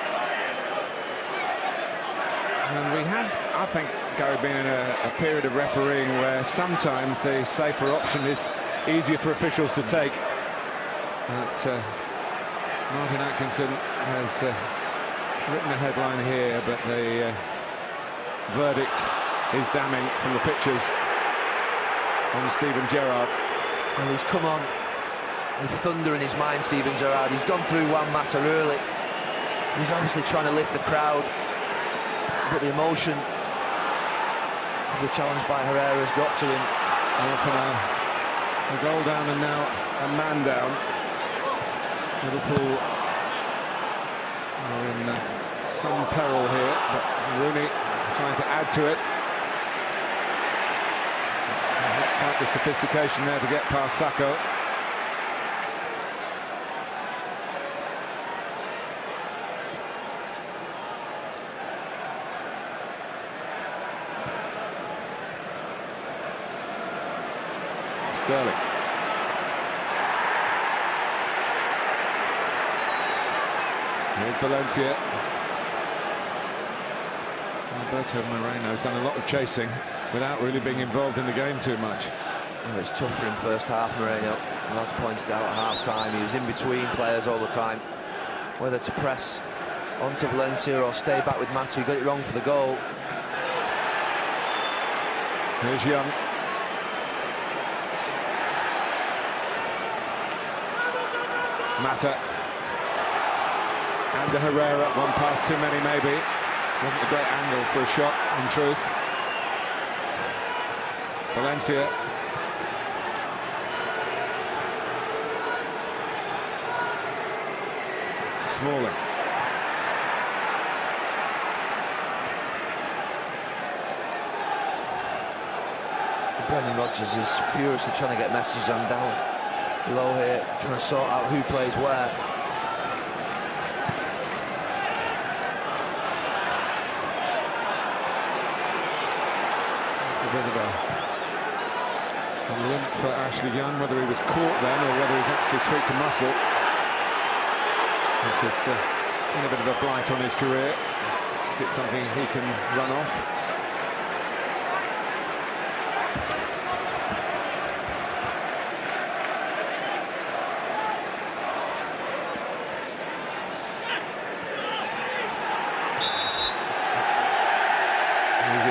And we have, I think, Gary, been in a period of refereeing where sometimes the safer option is easier for officials to take. But Martin Atkinson has written a headline here, but the verdict is damning from the pictures on Steven Gerrard. And he's come on with thunder in his mind, Steven Gerrard. He's gone through Juan Mata early. He's obviously trying to lift the crowd, but the emotion of the challenge by Herrera has got to him. Well, from a goal down and now a man down. Liverpool are in some peril here, but Rooney trying to add to it. Not quite the sophistication there to get past Sacco. Sterling. Here's Valencia. Alberto Moreno's done a lot of chasing without really being involved in the game too much. Well, it's tough for him first half, Moreno. Lads pointed out at half-time. He was in between players all the time. Whether to press onto Valencia or stay back with Mata, who got it wrong for the goal. Here's Young. Mata. And Herrera, one pass too many maybe. Wasn't a great angle for a shot, in truth. Valencia. Smalling. Brendan Rodgers is furiously trying to get messages on down below here, trying to sort out who plays where. A bit of a limp for Ashley Young, whether he was caught then or whether he's actually tweaked a muscle. It's just been a bit of a blight on his career. It's something he can run off.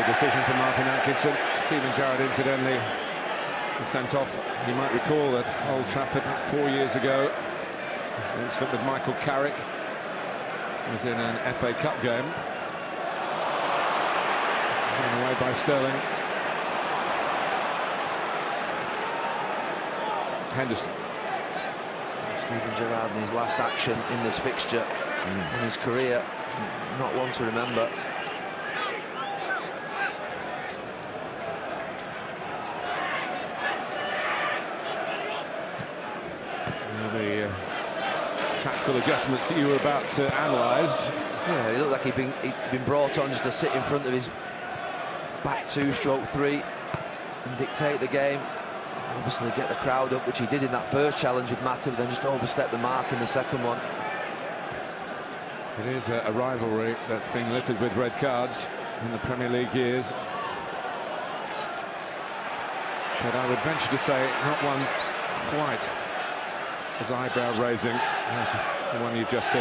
Decision for Martin Atkinson. Steven Gerrard incidentally was sent off. You might recall at Old Trafford 4 years ago, the incident with Michael Carrick was in an FA Cup game, given away by Sterling. Henderson. Steven Gerrard in his last action in this fixture in his career, not one to remember. Tactical adjustments that you were about to analyse. Yeah, he looked like he'd been brought on just to sit in front of his back two, stroke three, and dictate the game. Obviously get the crowd up, which he did in that first challenge with Mata, but then just overstepped the mark in the second one. It is a rivalry that's being littered with red cards in the Premier League years. But I would venture to say not one quite as eyebrow-raising as the one you've just seen.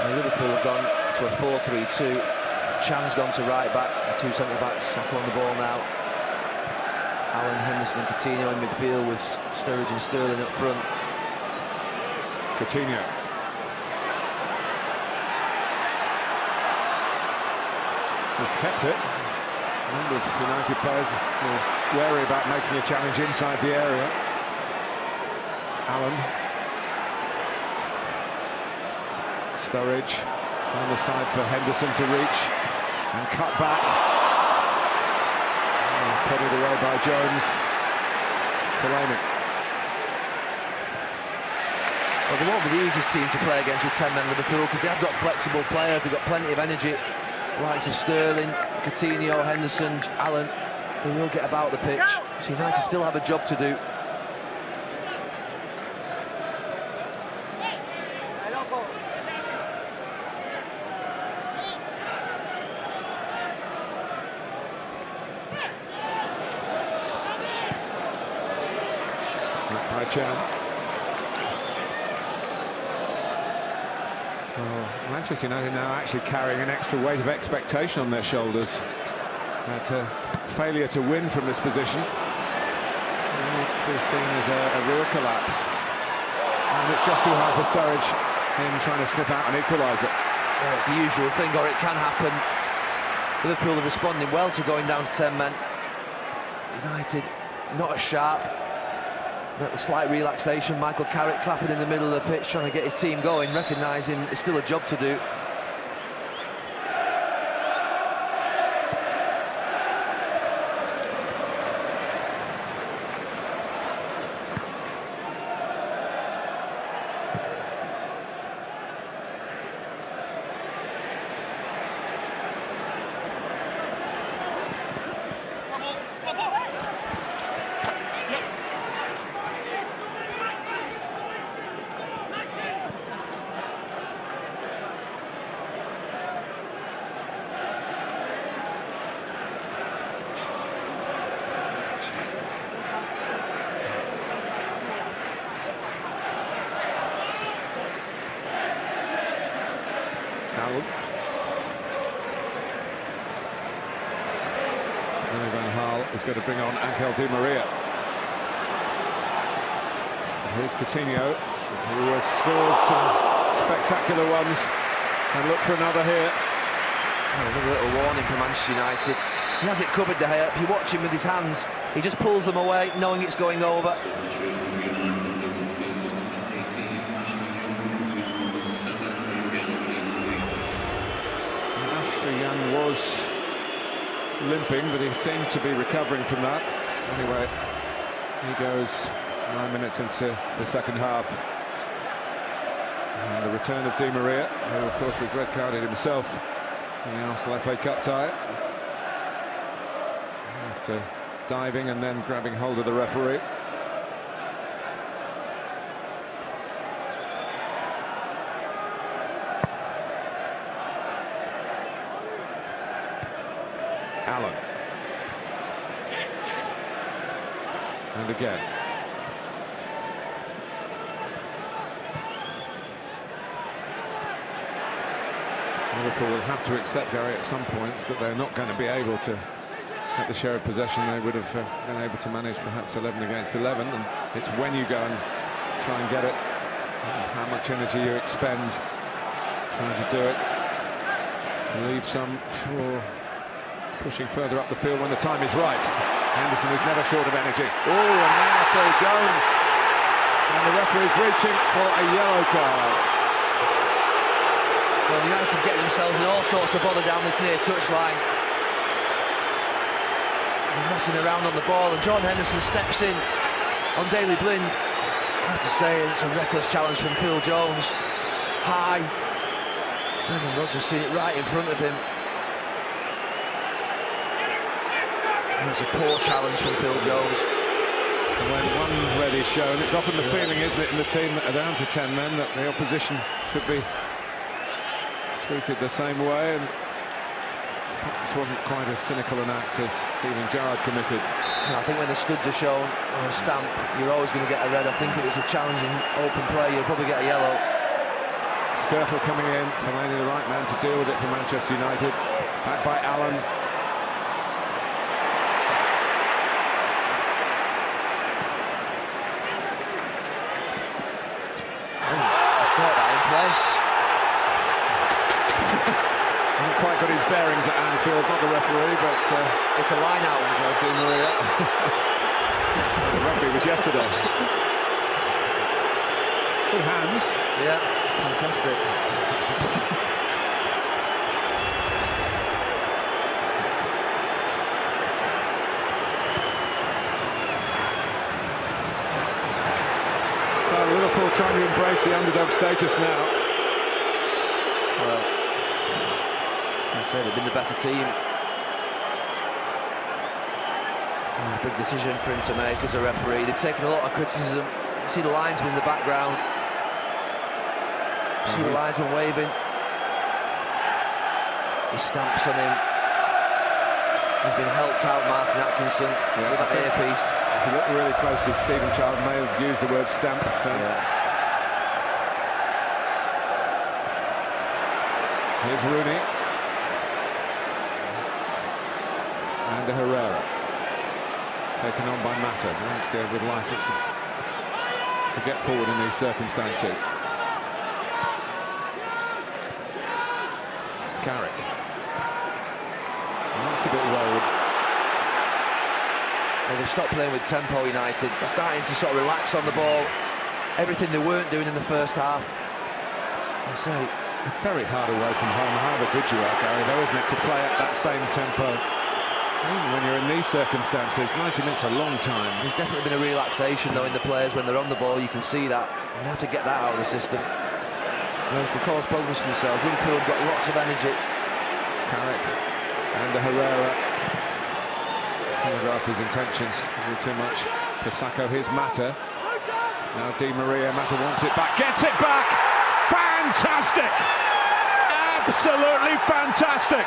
And Liverpool have gone to a 4-3-2. Chan's gone to right back, the two centre-backs Sacco on the ball now. Allen, Henderson and Coutinho in midfield with Sturridge and Sterling up front. Coutinho. He's kept it. A number of United players are wary about making a challenge inside the area. Allen. Sturridge on the side for Henderson to reach and cut back. And put it away by Jones. Fellaini. Well, they won't be the easiest team to play against with 10 men Liverpool, because they have got flexible players, they've got plenty of energy. Likes of Sterling, Coutinho, Henderson, Allen, they will get about the pitch. So United still have a job to do. Well, Manchester United now actually carrying an extra weight of expectation on their shoulders. That failure to win from this position might be seen as a real collapse. And it's just too high for Sturridge in trying to sniff out an equaliser. Yeah, it's the usual thing, or it can happen. Liverpool are responding well to going down to 10 men. United not as sharp. But a slight relaxation. Michael Carrick clapping in the middle of the pitch, trying to get his team going, recognising it's still a job to do. Van Gaal is going to bring on Angel Di Maria. Here's Coutinho, who has scored some spectacular ones, and look for another here. Another little warning for Manchester United. He has it covered, De Gea. If you watch him with his hands, he just pulls them away, knowing it's going over. Ashley Young was limping, but he seemed to be recovering from that. Anyway, he goes 9 minutes into the second half. And the return of Di Maria, who of course was red-carded himself in the Arsenal FA Cup tie. After diving and then grabbing hold of the referee. Allen. And again. Liverpool will have to accept, Gary, at some points that they're not going to be able to get the share of possession they would have been able to manage, perhaps 11 against 11. And it's when you go and try and get it, how much energy you expend trying to do it. Leave some for pushing further up the field when the time is right. Henderson is never short of energy. Oh, and now Phil Jones. And the referee's reaching for a yellow card. Well, United get themselves in all sorts of bother down this near touchline. They're messing around on the ball, and John Henderson steps in on Daley Blind. I have to say, it's a reckless challenge from Phil Jones. High. Brendan Rodgers seen it right in front of him. And it's a poor challenge from Phil Jones. When one red is shown, it's often the feeling, isn't it, in the team that are down to 10 men, that the opposition should be treated the same way, and perhaps wasn't quite as cynical an act as Steven Gerrard committed. I think when the studs are shown on a stamp, you're always going to get a red. I think if it's a challenging open play, you'll probably get a yellow. Skirtle coming in, Fellaini the right man to deal with it for Manchester United. Back by Allen. He's caught that in play. Hasn't quite got his bearings at Anfield, not the referee, but It's a line out. Di Maria. The rugby was yesterday. Good hands. Yeah, fantastic. Well, Liverpool trying to embrace the underdog status now. Well, I say they've been the better team. Big decision for him to make as a referee. They've taken a lot of criticism. You see the linesman in the background. See the linesman waving. He stamps on him. He's been helped out, Martin Atkinson, with that earpiece. If you look really closely, Stephen Child may have used the word stamp. Here's Rooney. And Herrera. Taken on by Mata. Valencia with licence to get forward in these circumstances. Carrick. That's a bit wayward. Well, they've stopped playing with tempo, United. They're starting to sort of relax on the ball. Everything they weren't doing in the first half. I say, it's very hard away from home, however good you are, Gary, though, isn't it, to play at that same tempo. Even when you're in these circumstances, 90 minutes is a long time. There's definitely been a relaxation, though, in the players when they're on the ball. You can see that. You have to get that out of the system. Whereas they cause problems for themselves. Liverpool have got lots of energy. Carrick and Herrera. Telegraphed his intentions a little too much. Pisacco, here's Mata. Now Di Maria, Mata wants it back, gets it back! Fantastic! Absolutely fantastic!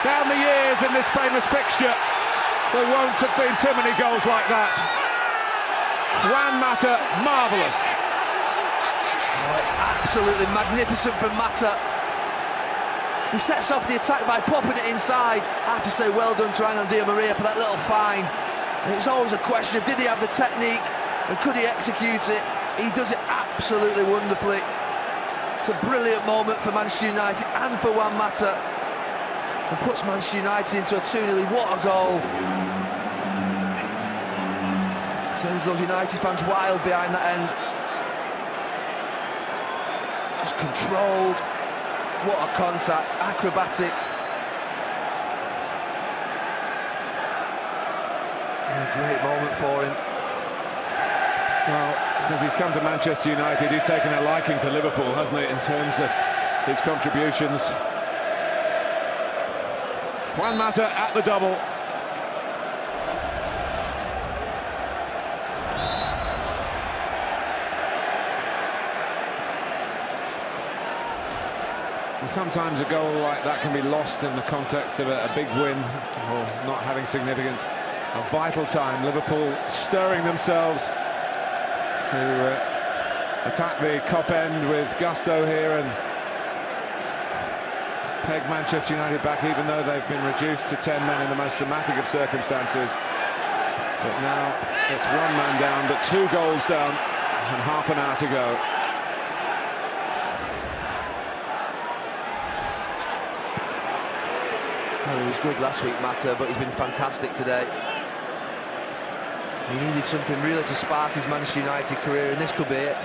Down the years in this famous fixture, there won't have been too many goals like that. Juan Mata, marvellous. Oh, it's absolutely magnificent from Mata. He sets off the attack by popping it inside. I have to say well done to Angel Di Maria for that little find. And it's always a question of did he have the technique and could he execute it? He does it absolutely wonderfully. It's a brilliant moment for Manchester United and for Juan Mata. And puts Manchester United into a 2-0. What a goal. Sends those United fans wild behind that end. Just controlled. What a contact, acrobatic. And a great moment for him. Well, since he's come to Manchester United, he's taken a liking to Liverpool, hasn't he, in terms of his contributions. Juan Mata at the double. And sometimes a goal like that can be lost in the context of a big win or not having significance. A vital time, Liverpool stirring themselves to attack the Kop end with gusto here and peg Manchester United back, even though they've been reduced to 10 men in the most dramatic of circumstances. But now it's one man down, but 2 goals down and half an hour to go. Well, he was good last week, Mata, but he's been fantastic today. He needed something really to spark his Manchester United career, and this could be it.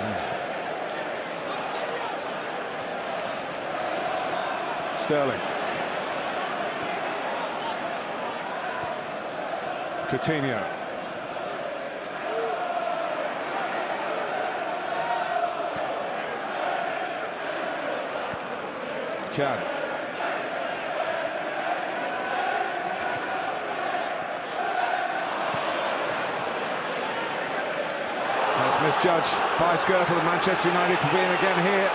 Sterling. Coutinho. Chad. That's misjudged by Skirtle, and Manchester United could be in again here.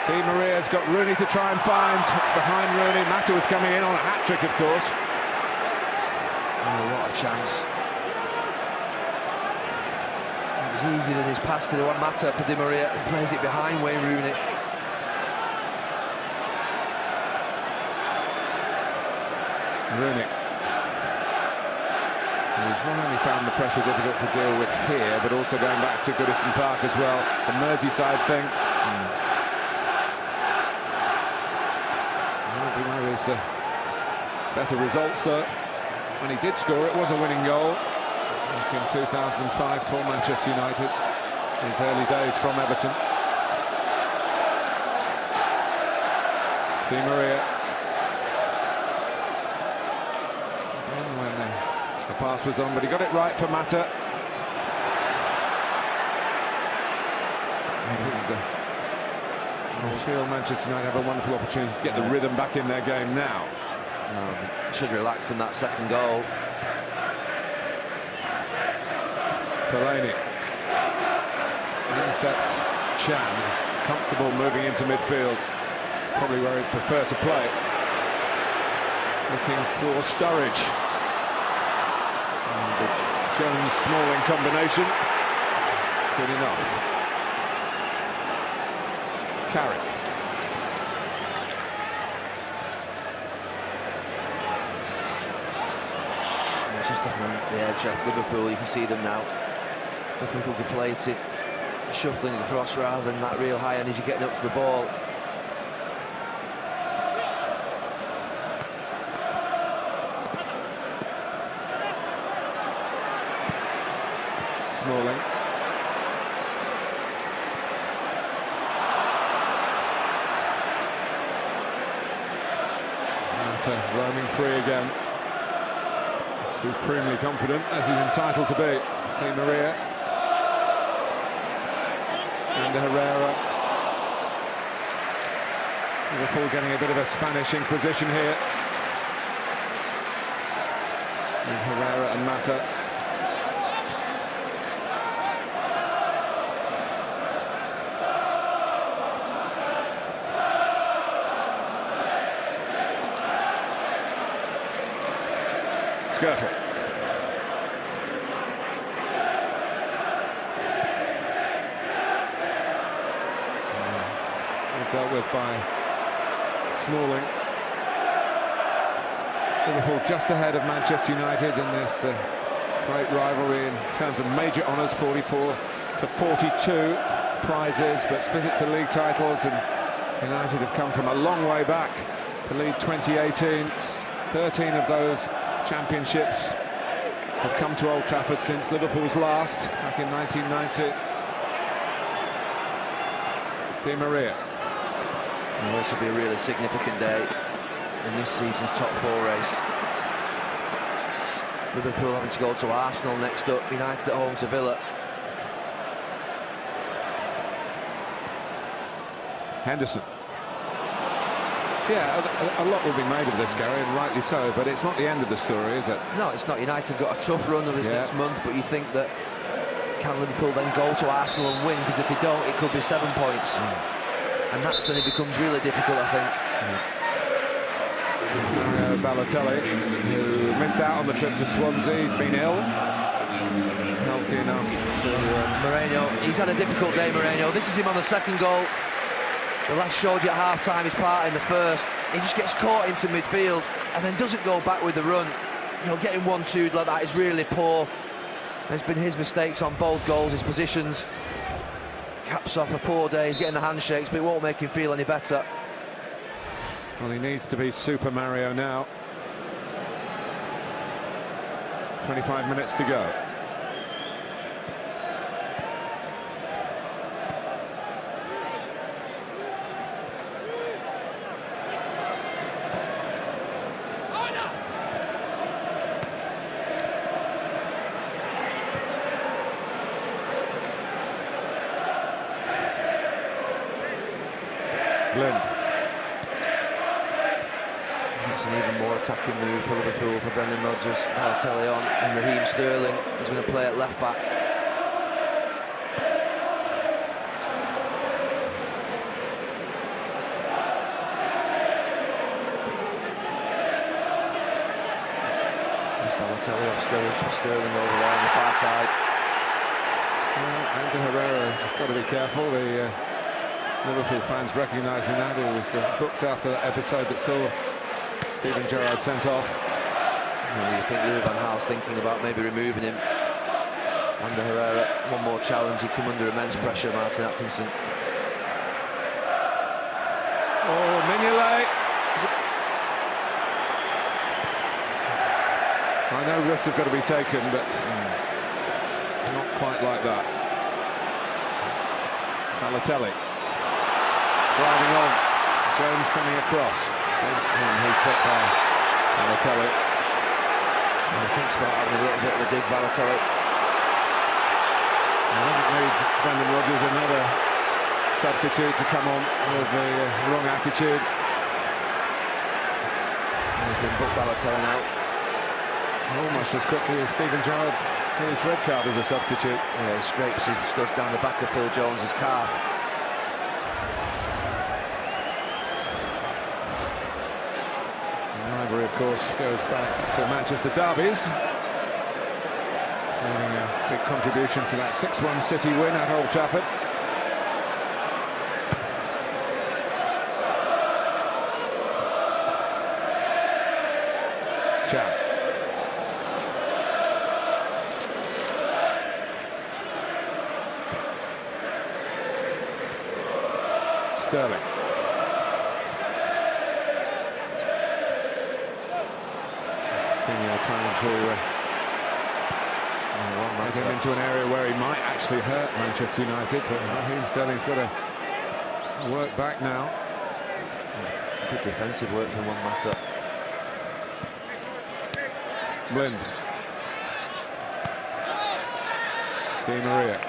Di Maria's got Rooney to try and find. It's behind Rooney. Mata was coming in on a hat-trick, of course. Oh, what a chance. It was easier than his pass to the one Mata for Di Maria. He plays it behind Wayne Rooney. Rooney. He's not only found the pressure difficult to deal with here, but also going back to Goodison Park as well. It's a Merseyside thing. Better results though. When he did score, it was a winning goal. Back in 2005 for Manchester United. His early days from Everton. Di Maria. Again when the pass was on, but he got it right for Mata. I feel Manchester United have a wonderful opportunity to get the rhythm back in their game now. Should relax in that second goal. Fellaini. In steps Chan, who's comfortable moving into midfield. Probably where he'd prefer to play. Looking for Sturridge. And the Jones-Smalling combination. Good enough. Carrick. It's just up on the edge of Liverpool. You can see them now. Look a little deflated, shuffling across rather than that real high energy getting up to the ball. Smalling. And roaming free again. Supremely confident, as he's entitled to be. Di Maria. And Herrera. Liverpool getting a bit of a Spanish Inquisition here. And Herrera and Mata. Skirtle. Dealt with by Smalling. Liverpool just ahead of Manchester United in this great rivalry in terms of major honours, 44 to 42 prizes, but split it to league titles, and United have come from a long way back to lead 2018. 13 of those championships have come to Old Trafford since Liverpool's last, back in 1990. Di Maria. Well, this will be a really significant day in this season's top four race. Liverpool having to go to Arsenal next up, United at home to Villa. Henderson. Yeah, a lot will be made of this, Gary, and rightly so, but it's not the end of the story, is it? No, it's not. United have got a tough run of this next month, but you think that can Liverpool then go to Arsenal and win? Because if they don't, it could be 7 points. And that's when it becomes really difficult, I think. Mario Balotelli, who missed out on the trip to Swansea, been ill. Healthy enough to... Moreno, he's had a difficult day, Moreno. This is him on the second goal. The last showed you at half-time his part in the first. He just gets caught into midfield and then doesn't go back with the run. You know, getting 1-2 like that is really poor. There's been his mistakes on both goals, his positions. Caps off a poor day, he's getting the handshakes, but it won't make him feel any better. Well, he needs to be Super Mario now. 25 minutes to go. Lind. It's an even more attacking move for Liverpool, for Brendan Rodgers. Balotelli on, and Raheem Sterling is going to play at left back. There's Balotelli off Sterling over there on the far side. Ander Herrera has got to be careful. The Liverpool fans recognising that. He was booked after that episode that saw Steven Gerrard sent off. Well, you think Louis van Gaal's thinking about maybe removing him. Ander Herrera, one more challenge, he'd come under immense pressure, Martin Atkinson. Oh, Mignolet. I know risks have got to be taken, but not quite like that. Balotelli. Driving on, Jones coming across, and he's hit by Balotelli. I think it's about having a little bit of a dig, Balotelli. I haven't made Brendan Rodgers another substitute to come on with the wrong attitude. He's been booked, Balotelli now. Almost as quickly as Steven Gerrard got his red card as a substitute. Yeah, he scrapes his studs down the back of Phil Jones's calf. Of course, goes back to Manchester derbies. Making a big contribution to that 6-1 City win at Old Trafford. Chan. Sterling. Coutinho trying to get him into an area where he might actually hurt Manchester United, but Raheem Sterling's got to work back now. Good defensive work from Juan Mata. Blind. Di Maria.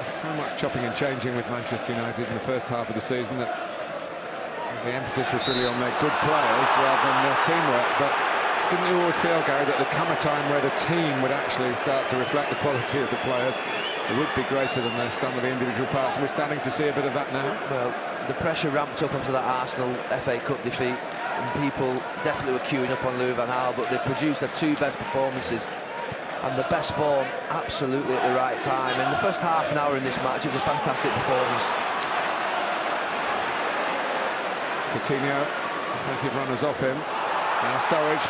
So much chopping and changing with Manchester United in the first half of the season that the emphasis was really on their good players rather than their teamwork. But didn't you always feel, Gary, that there come a time where the team would actually start to reflect the quality of the players? It would be greater than the sum of the individual parts. We're starting to see a bit of that now. Well, the pressure ramped up after that Arsenal FA Cup defeat, and people definitely were queuing up on Louis van Gaal, but they produced their two best performances and the best form absolutely at the right time. In the first half an hour in this match, it was a fantastic performance. Coutinho, plenty of runners off him. Now Sturridge.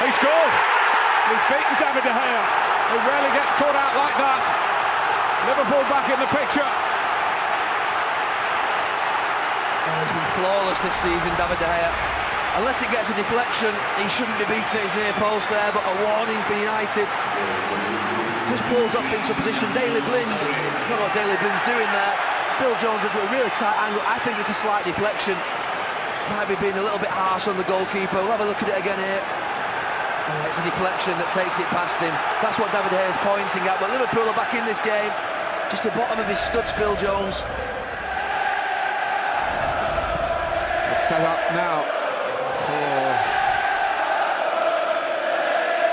He scored! He's beaten David De Gea, who rarely gets caught out like that. Liverpool back in the picture. He's been flawless this season, David De Gea. Unless he gets a deflection, he shouldn't be beaten at his near post there, but a warning for United. Just pulls up into position. Daley Blind, I don't know what Daley Blind's doing there. Phil Jones into a really tight angle. I think it's a slight deflection. Might be being a little bit harsh on the goalkeeper. We'll have a look at it again here. It's a deflection that takes it past him. That's what David De Gea is pointing at, but Liverpool are back in this game. Just the bottom of his studs, Phil Jones. It's set up now for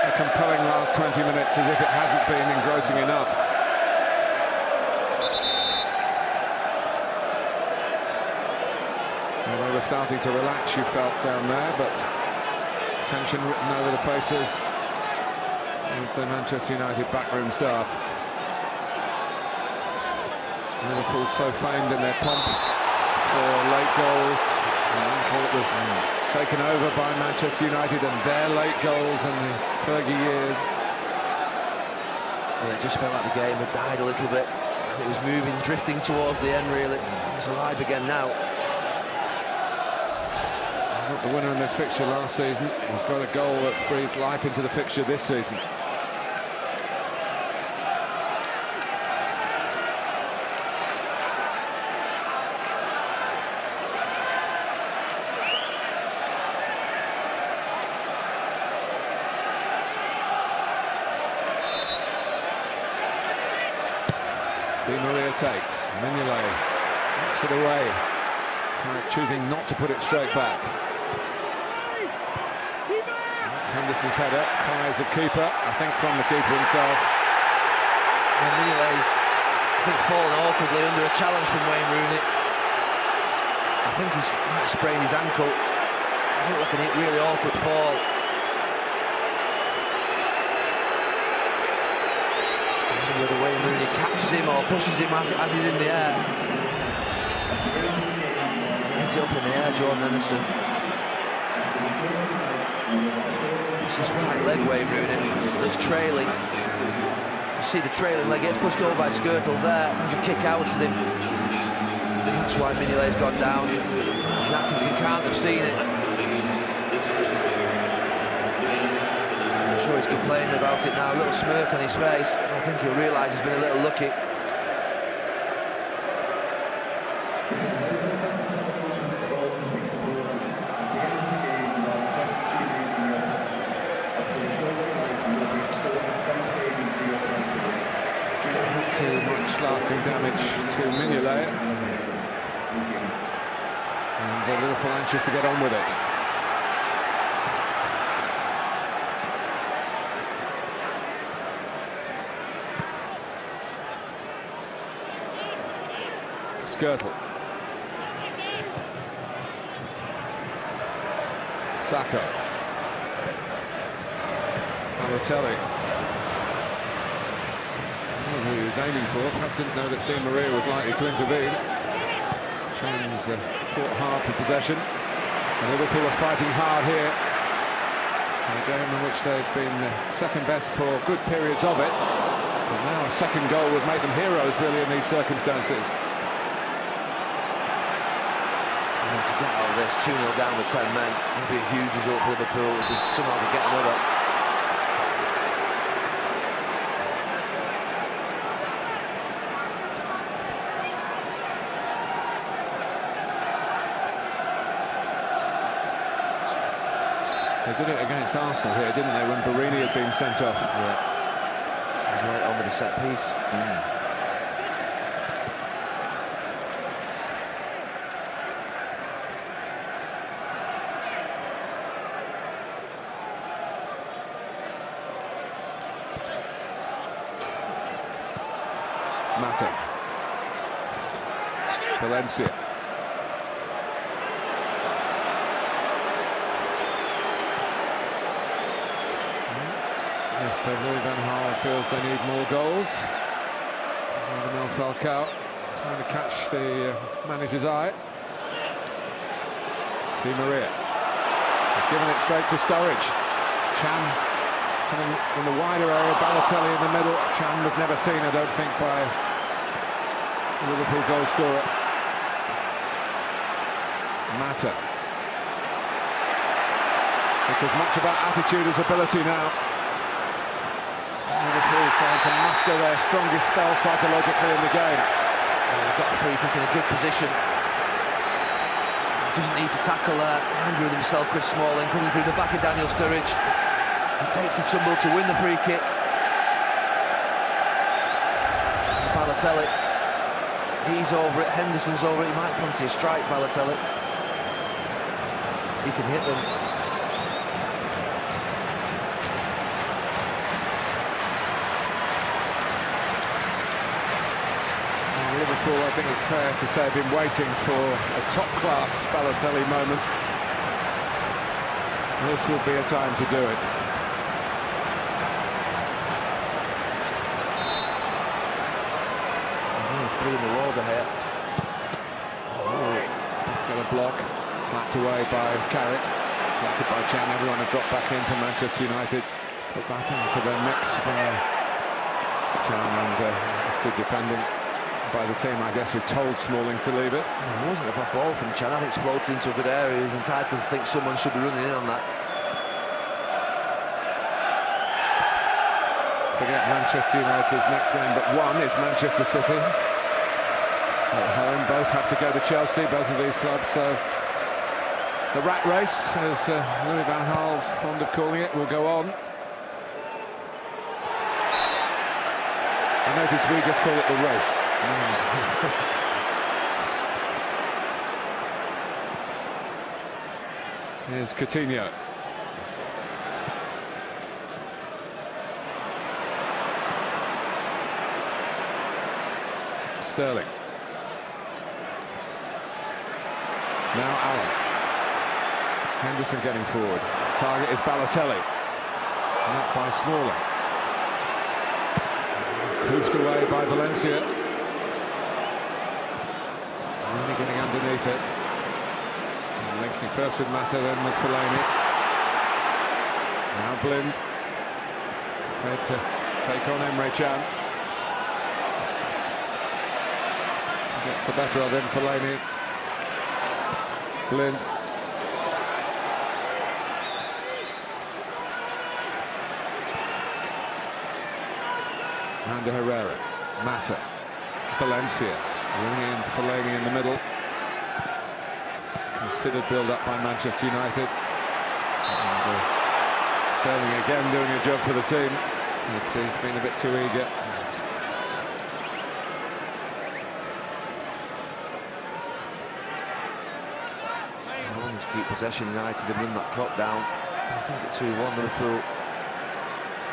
a compelling last 20 minutes, as if it hasn't been engrossing enough. Well, they were starting to relax, you felt, down there, but tension written over the faces of the Manchester United backroom staff. Liverpool so famed in their pomp for late goals, until it was taken over by Manchester United and their late goals in the Fergie years. Yeah, it just felt like the game had died a little bit. It was moving, drifting towards the end, really. It's alive again now. Not the winner in this fixture last season. He's got a goal that's breathed life into the fixture this season. Di Maria takes, Mignolet knocks it away, choosing not to put it straight back. That's Henderson's header, fires the keeper, I think from the keeper himself. And Mignolet's, I think, fallen awkwardly under a challenge from Wayne Rooney. I think he's might have sprained his ankle. It looked like a really awkward fall. Whether Wayne Rooney catches him or pushes him as he's in the air. Heads it up in the air, Jordan Henderson. It's his right leg, Wayne Rooney. It's trailing. You see the trailing leg gets pushed over by Skirtle there. There's a kick out to him. That's why Mignolet's gone down. Atkinson can't have seen it. I'm sure he's complaining about it now. A little smirk on his face. I think he'll realise he's been a little lucky. Not too much lasting damage to Mignolet. And Liverpool anxious to get on with it. Skirtle. Saka. Balotelli. Who he was aiming for. Perhaps didn't know that Di Maria was likely to intervene. Shane's fought hard for possession. And Liverpool are fighting hard here. In a game in which they've been second best for good periods of it. But now a second goal would make them heroes, really, in these circumstances. And to get out of this, 2-0 down with 10 men, would be a huge result for Liverpool if they somehow could get another. They did it against Arsenal here, didn't they, when Barini had been sent off? Yeah. He's right on with the set piece. Mata. Valencia. If Louis van Gaal feels they need more goals, Radamel Falcao trying to catch the manager's eye. Di Maria has given it straight to Sturridge. Chan coming in the wider area, Balotelli in the middle. Chan was never seen, I don't think, by the Liverpool goal scorer. Mata. It's as much about attitude as ability now. Liverpool trying to muster their strongest spell psychologically in the game. They've got a free kick in a good position. Doesn't need to tackle there. Angry with himself, Chris Smalling coming through the back of Daniel Sturridge. He takes the tumble to win the free kick. Balotelli, he's over it, Henderson's over it. He might fancy a strike, Balotelli. He can hit them. Liverpool, I think it's fair to say, have been waiting for a top-class Balotelli moment. This will be a time to do it. Three in the water here. He's got a block, slapped away by Carrick, collected by Chan. Everyone had dropped back in for Manchester United. Put back into their mix by Chan, and it's good defending by the team, I guess, who told Smalling to leave it. It wasn't a bad ball from Chan. I think it's floated into a good area. He's entitled to think someone should be running in on that. Forget Manchester United's next game, but one is Manchester City. At home, both have to go to Chelsea, both of these clubs, so the rat race, as Louis van Gaal's fond of calling it, will go on. I notice we just call it the race. Here's Coutinho. Sterling. Now Allen. Henderson getting forward. Target is Balotelli. Not by Smalling. Hoofed away by Valencia. Really getting underneath it. And linking first with Mata, then with Fellaini. Now Blind. Prepared to take on Emre Can. Gets the better of him, Fellaini. Blind. And Herrera. Mata. Valencia. Bringing in Fellaini in the middle. Considered build-up by Manchester United. And Sterling again doing a job for the team. He's been a bit too eager. To keep possession, United have run that clock down. I think at 2-1 Liverpool.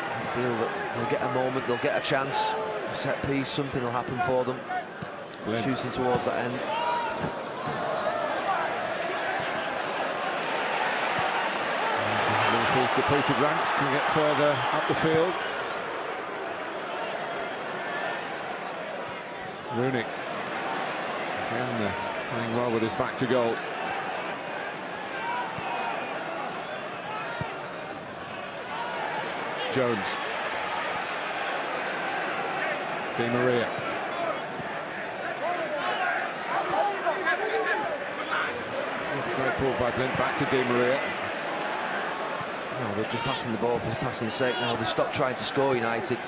I feel that they'll get a moment, they'll get a chance, a set piece, something will happen for them. Blind. Shooting towards that end. Liverpool's depleted ranks can get further up the field. Rooney. Again, playing well with his back to goal. Jones. Di Maria. It's a great ball by Blind, back to Di Maria. Oh, they're just passing the ball for passing sake now. They've stopped trying to score, United.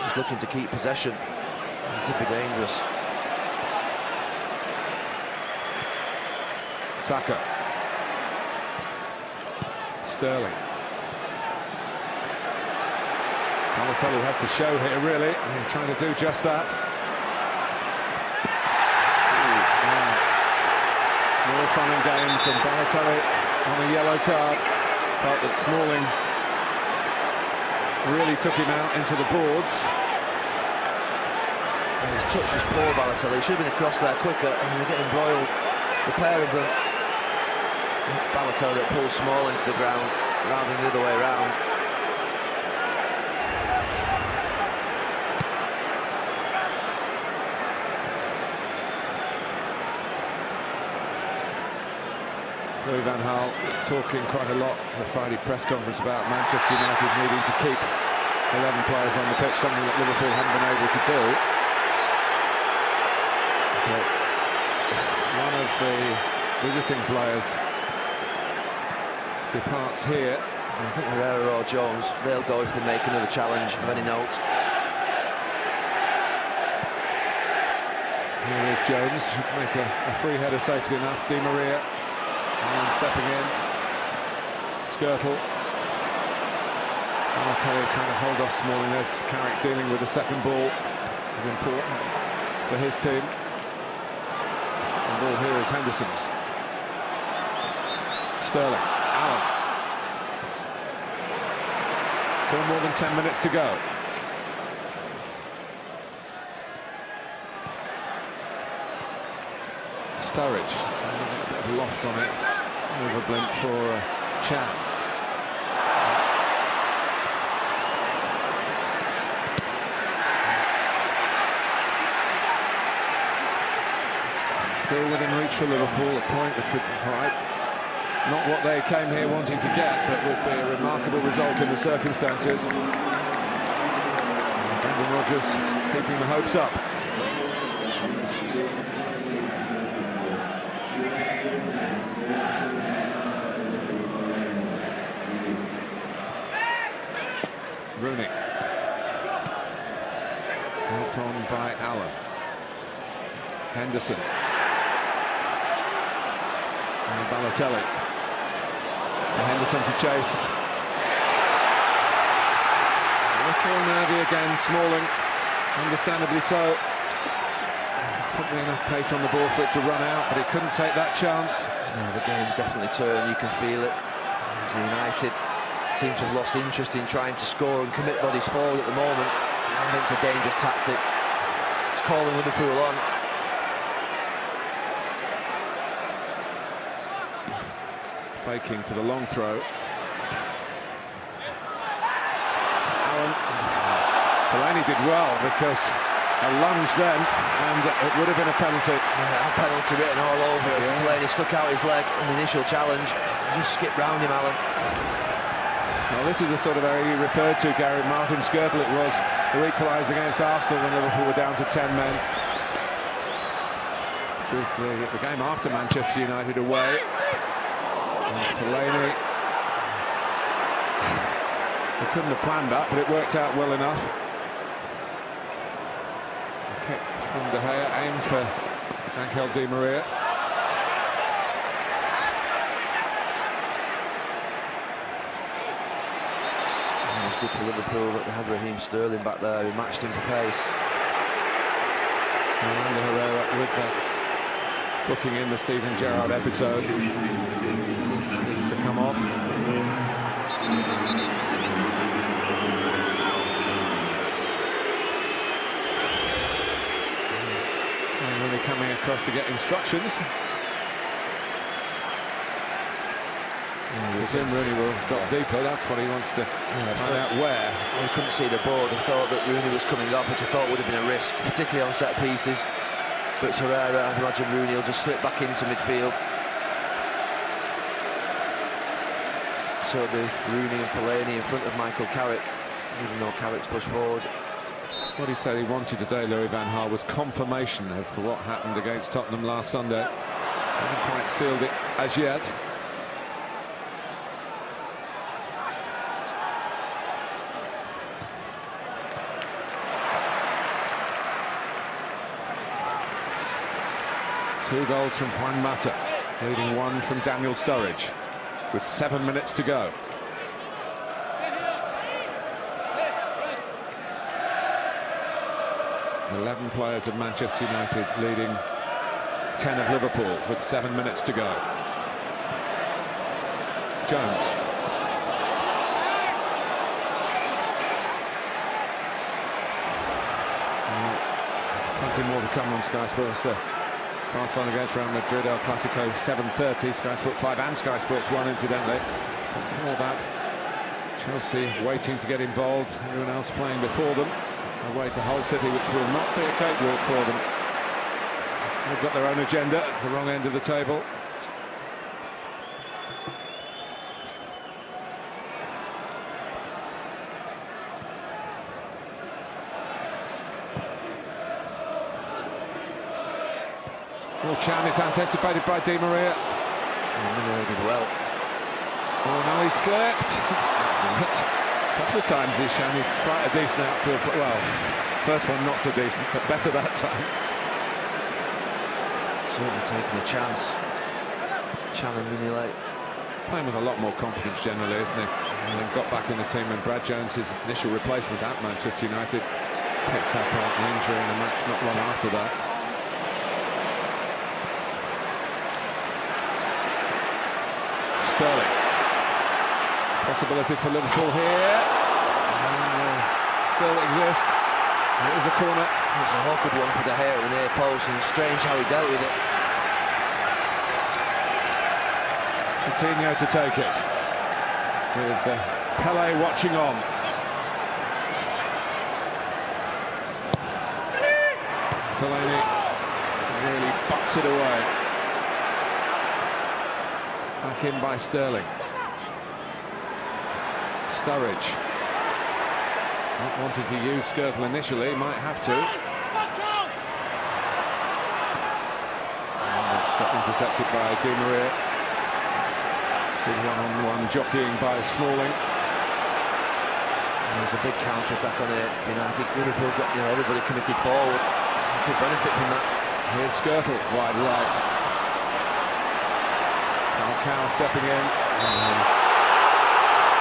Just looking to keep possession. It could be dangerous. Saka. Sterling. Balotelli has to show here, really, and he's trying to do just that. More fun and games, and Balotelli on a yellow card. Felt that Smalling really took him out into the boards. And his touch was poor, Balotelli. He should have been across there quicker, and they're getting embroiled. The pair of them. Balotelli that pulls Smalling to the ground rather than the other way around. Louis van Gaal talking quite a lot at the Friday press conference about Manchester United needing to keep 11 players on the pitch, something that Liverpool haven't been able to do. But one of the visiting players departs here. I think Herrera or Jones, they'll go if they make another challenge of any note. Here is Jones, should make a free header safely enough. Di Maria. And stepping in, Skirtle. Balotelli trying to hold off Smalling. There's Carrick dealing with the second ball. Is important for his team. The second ball here is Henderson's. Sterling, Allen. Still more than 10 minutes to go. Sturridge, so a bit of loft on it. Over Blint for Chan. Still within reach for Liverpool, a point which would, not what they came here wanting to get, but would be a remarkable result in the circumstances. Brendan Rodgers keeping the hopes up. Rooney. Helped on by Allen. Henderson. And Balotelli. And Henderson to chase. A little nervy again, Smalling. Understandably so. Probably enough pace on the ball for it to run out, but he couldn't take that chance. No, the game's definitely turned, you can feel it. As United seem to have lost interest in trying to score and commit bodies forward at the moment. I think it's a dangerous tactic. It's calling Liverpool on. Faking for the long throw. Allen. Fellaini did well because a lunge then, and it would have been a penalty. Yeah, a penalty written all over it. Yeah. Fellaini stuck out his leg in the initial challenge. Just skipped round him, Allen. Well, this is the sort of area you referred to, Gary. Martin Skirtle it was, who equalised against Arsenal when Liverpool were down to 10 men. This is the game after Manchester United away. And Fellaini, they couldn't have planned that, but it worked out well enough. The kick from De Gea, aimed for Angel Di Maria. It's good for Liverpool that they had Raheem Sterling back there, who matched him for pace. And Herrera with that, booking in the Steven Gerrard episode. This is to come off. And really coming across to get instructions. Tim Rooney will drop deeper, that's what he wants to find out where. He couldn't see the board and thought that Rooney was coming up, which I thought would have been a risk, particularly on set pieces. But it's Herrera, I imagine Rooney will just slip back into midfield. so it'll be Rooney and Fellaini in front of Michael Carrick, even though Carrick's pushed forward. What he said he wanted today, Louis van Gaal, was confirmation of what happened against Tottenham last Sunday. Hasn't quite sealed it as yet. Two goals from Juan Mata, leading one from Daniel Sturridge, with 7 minutes to go. The 11 players of Manchester United leading 10 of Liverpool with 7 minutes to go. Jones. Plenty more to come on Sky Sports. Barcelona against Real Madrid, El Clasico 7:30, Sky Sports 5 and Sky Sports 1 incidentally. All that, Chelsea waiting to get involved, everyone else playing before them, away to Hull City, which will not be a cakewalk for them. They've got their own agenda at the wrong end of the table. Well, Chan is anticipated by Di Maria. Maria did well. Oh, now he slipped. A couple of times he's shown he's quite a decent outfield. Well, first one not so decent, but better that time. Certainly taking a chance. Chan and Mignolet. Playing with a lot more confidence generally, isn't he? And then got back in the team when Brad Jones, his initial replacement at Manchester United, picked up an injury in a match not long after that. Sterling. Possibilities for Liverpool here. Still exist. And it is a corner. It was an awkward one for De Gea at the near post, and strange how he dealt with it. Coutinho to take it. With Pele watching on. Fellaini really butts it away. Back in by Sterling. Sturridge. Not wanting to use Skirtle initially, might have to. And it's intercepted by Di Maria. Good one-on-one jockeying by Smalling. And there's a big counter-attack on it. United, Liverpool got everybody committed forward. Could benefit from that. Here's Skirtle, wide right. Cow stepping in.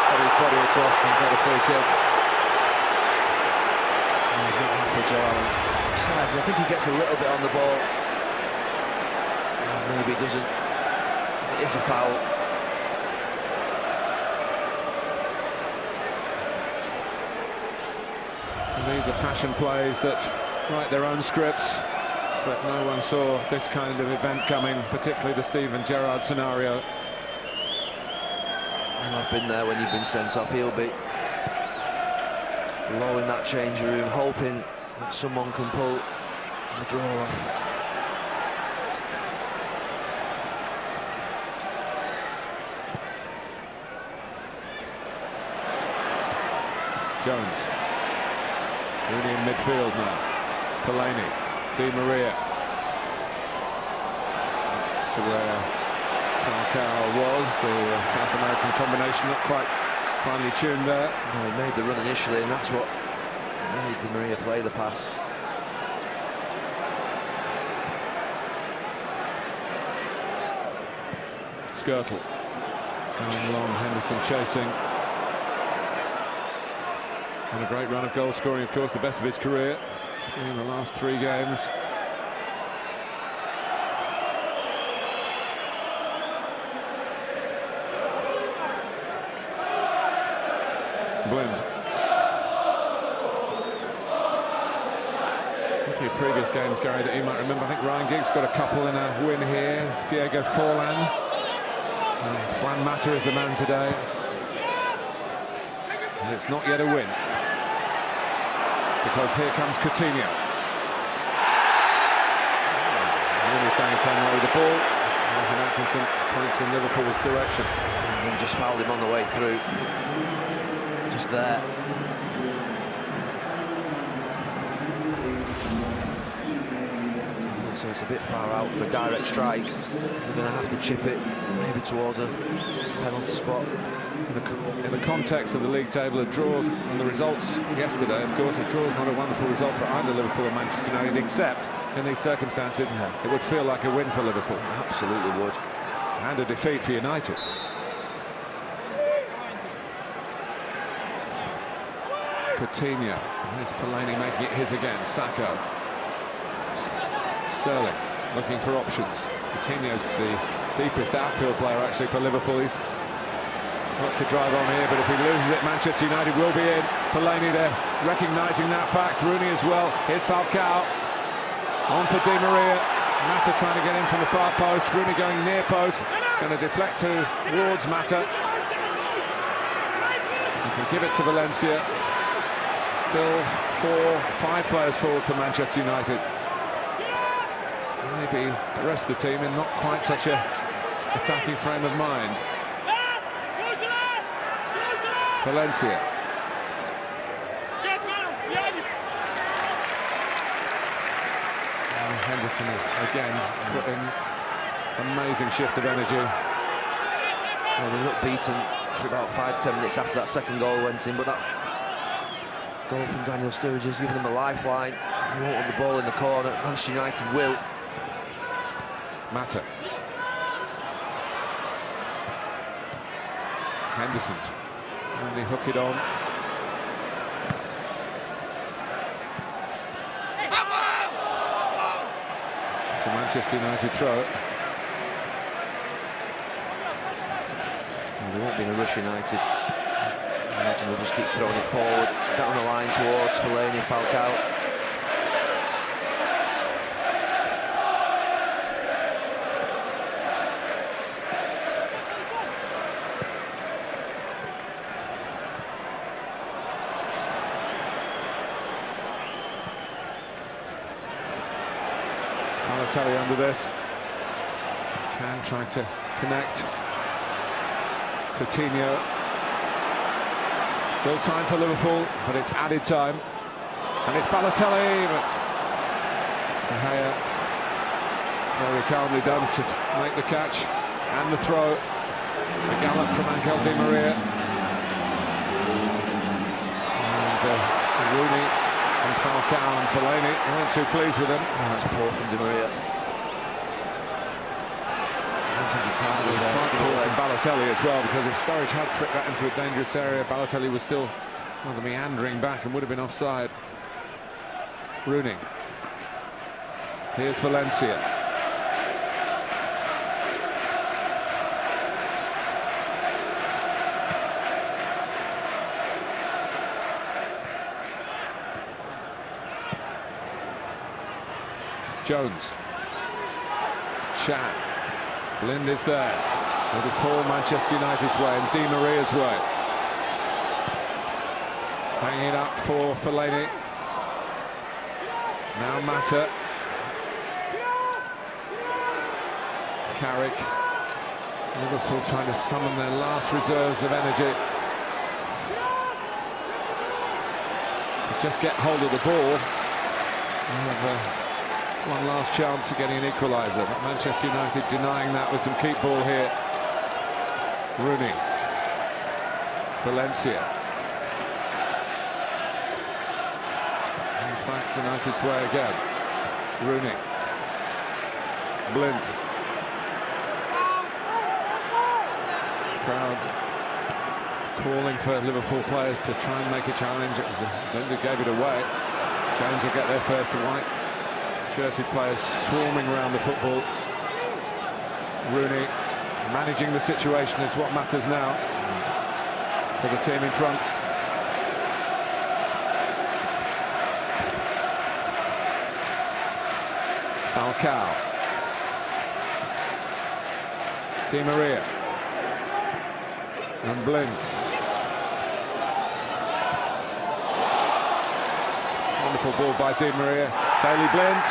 Got his body across and got a free kick. He's not happy, Joe Allen. Besides, I think he gets a little bit on the ball. Maybe he doesn't. It is a foul. And these are passion plays that write their own scripts, but no one saw this kind of event coming, particularly the Steven Gerrard scenario. And I've been there when you've been sent off. He'll be low in that changing room, hoping that someone can pull the draw off. Jones. Rooney in midfield now. Fellaini. Di Maria. That's where Falcao was. The South American combination not quite finely tuned there. No, he made the run initially, and that's what made Di Maria play the pass. Skirtle. Going long, Henderson chasing. And a great run of goal scoring, of course, the best of his career in the last 3 games. Blind. A few previous games, Gary, that you might remember. I think Ryan Giggs got a couple in a win here. Diego Forlan. And Juan Mata is the man today. And it's not yet a win. Because here comes Coutinho. Really saying he came away with the ball. Martin Atkinson points in Liverpool's direction. And then just fouled him on the way through. Just there. So it's a bit far out for a direct strike. They're going to have to chip it maybe towards a penalty spot. In the context of the league table, a draw and the results yesterday, of course, a draw is not a wonderful result for either Liverpool or Manchester United, except in these circumstances, it would feel like a win for Liverpool. Absolutely would. And a defeat for United. Coutinho, here's Fellaini making it his again. Sacco. Sterling looking for options. Coutinho's the deepest outfield player actually for Liverpool. He's got to drive on here, but if he loses it, Manchester United will be in. Fellaini there, recognising that fact. Rooney as well. Here's Falcao. On for Di Maria. Mata trying to get in from the far post. Rooney going near post. Going to deflect towards Mata. He can give it to Valencia. Still 4-5 players forward for Manchester United. Maybe the rest of the team in not quite such a attacking frame of mind. Valencia. And Henderson is again putting amazing shift of energy. Well, they looked beaten for about 5-10 minutes after that second goal went in, but that goal from Daniel Sturridge has given them a lifeline. They won't want the ball in the corner. Manchester United will. Mata. Henderson. And they hook it on. It's a Manchester United throw. Well, they won't be in a rush, United. I imagine they'll just keep throwing it forward, down the line towards Fellaini, Falcao. Balotelli under this. Chan trying to connect. Coutinho. Still time for Liverpool, but it's added time. And it's Balotelli, but De Gea very calmly done to make the catch and the throw. The gallop from Angel Di Maria. And Rooney and Falcao and Fellaini weren't too pleased with him. Oh, that's poor from Di Maria. It's quite poor from Balotelli as well, because if Sturridge had tripped that into a dangerous area, Balotelli was still meandering back and would have been offside. Rooney. Here's Valencia. Jones. Chan. Blind is there. It'll fall Manchester United's way and Di Maria's way. Hanging it up for Fellaini. Now Mata. Carrick. Liverpool trying to summon their last reserves of energy. Just get hold of the ball. And have one last chance of getting an equaliser, but Manchester United denying that with some keep ball here. Rooney. Valencia. He's back United's way again. Rooney. Blind. Crowd calling for Liverpool players to try and make a challenge. Blind who gave it away. Jones will get there first. The white shirted players swarming around the football. Rooney managing the situation is what matters now for the team in front. Falcao. Di Maria. And Blind. Wonderful ball by Di Maria. Daley Blind.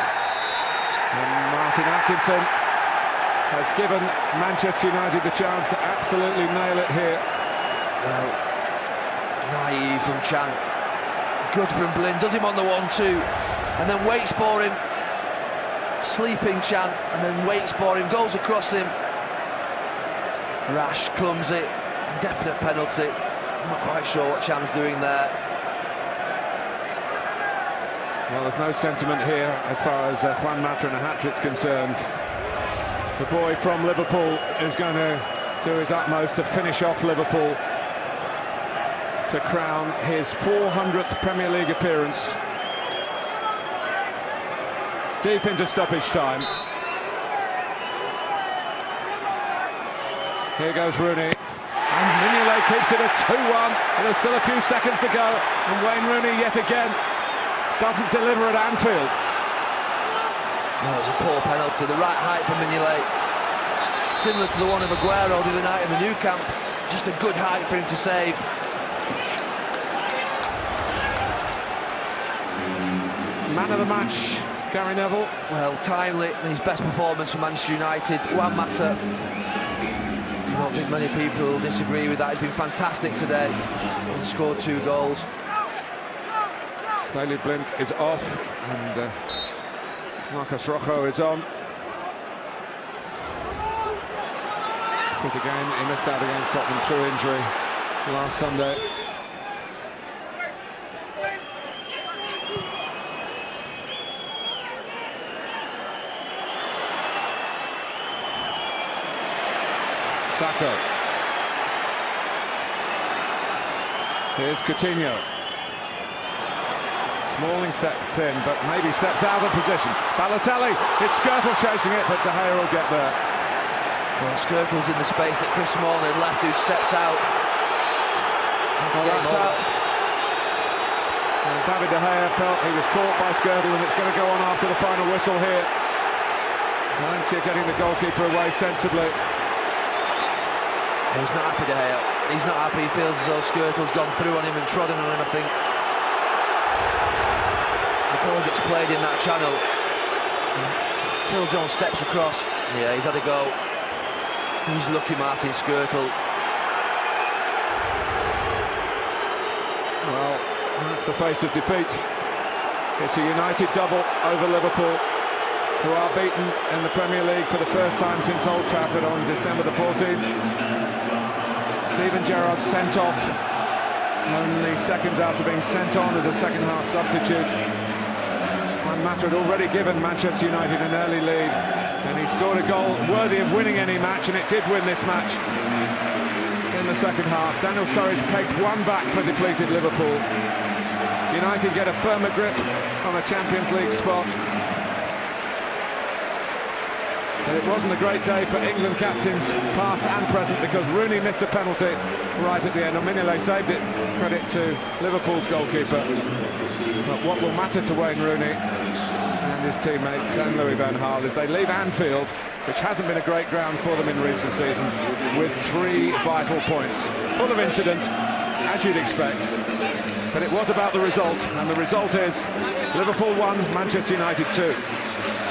And Martin Atkinson. has given Manchester United the chance to absolutely nail it here. Well, naive from Chan. Good from Blin, does him on the 1-2, and then waits for him. Sleeping Chan, and then waits for him, goes across him. Rash, clumsy, definite penalty. I'm not quite sure what Chan's doing there. Well, there's no sentiment here as far as Juan Mata and a hat-trick's concerned. The boy from Liverpool is going to do his utmost to finish off Liverpool, to crown his 400th Premier League appearance. Deep into stoppage time. Here goes Rooney. And Mignolet keeps it at 2-1. And there's still a few seconds to go. And Wayne Rooney yet again doesn't deliver at Anfield. That was a poor penalty. The right height for Mignolet. Similar to the one of Aguero the other night in the Nou Camp. Just a good height for him to save. Man of the match, Gary Neville. Well, timely, his best performance for Manchester United. Juan Mata, I don't think many people will disagree with that. He's been fantastic today. He's scored 2 goals. Daley Blind is off, and Marcos Rojo is on. Fit again, he missed out against Tottenham through injury last Sunday. Sacco. Here's Coutinho. Smalling steps in, but maybe steps out of position. Balotelli, it's Skirtle chasing it, but De Gea will get there. Well, Skirtle's in the space that Chris Smalling had left, who'd stepped out. Well, that's that. And David De Gea felt he was caught by Skirtle, and it's going to go on after the final whistle here. Valencia getting the goalkeeper away sensibly. He's not happy, De Gea. He's not happy. He feels as though Skirtle's gone through on him and trodden on him, I think. The ball gets played in that channel. Phil Jones steps across. Yeah, he's had a go. He's lucky, Martin Skirtle. Well, that's the face of defeat. It's a United double over Liverpool, who are beaten in the Premier League for the first time since Old Trafford on December the 14th. Steven Gerrard sent off only seconds after being sent on as a second-half substitute. Juan Mata had already given Manchester United an early lead, and he scored a goal worthy of winning any match, and it did win this match in the second half. Daniel Sturridge pegged one back for depleted Liverpool. United get a firmer grip on a Champions League spot. And it wasn't a great day for England captains, past and present, because Rooney missed a penalty right at the end. Mignolet saved it, credit to Liverpool's goalkeeper. But what will matter to Wayne Rooney and his teammates and Louis van Gaal is they leave Anfield, which hasn't been a great ground for them in recent seasons, with 3 vital points. Full of incident, as you'd expect. But it was about the result, and the result is Liverpool 1, Manchester United 2.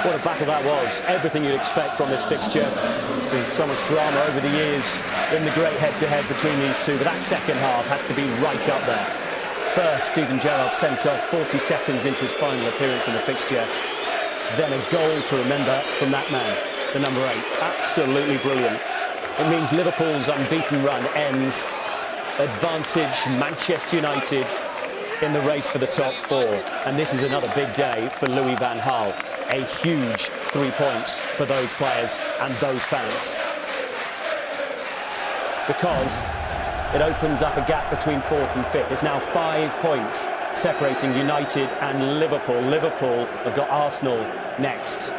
What a battle that was. Everything you'd expect from this fixture. There's been so much drama over the years in the great head-to-head between these two, but that second half has to be right up there. First, Steven Gerrard sent off 40 seconds into his final appearance in the fixture. Then a goal to remember from that man, the number 8. Absolutely brilliant. It means Liverpool's unbeaten run ends. Advantage Manchester United in the race for the top 4. And this is another big day for Louis van Gaal. A huge 3 points for those players and those fans. Because it opens up a gap between 4th and 5th. It's now 5 points separating United and Liverpool. Liverpool have got Arsenal next.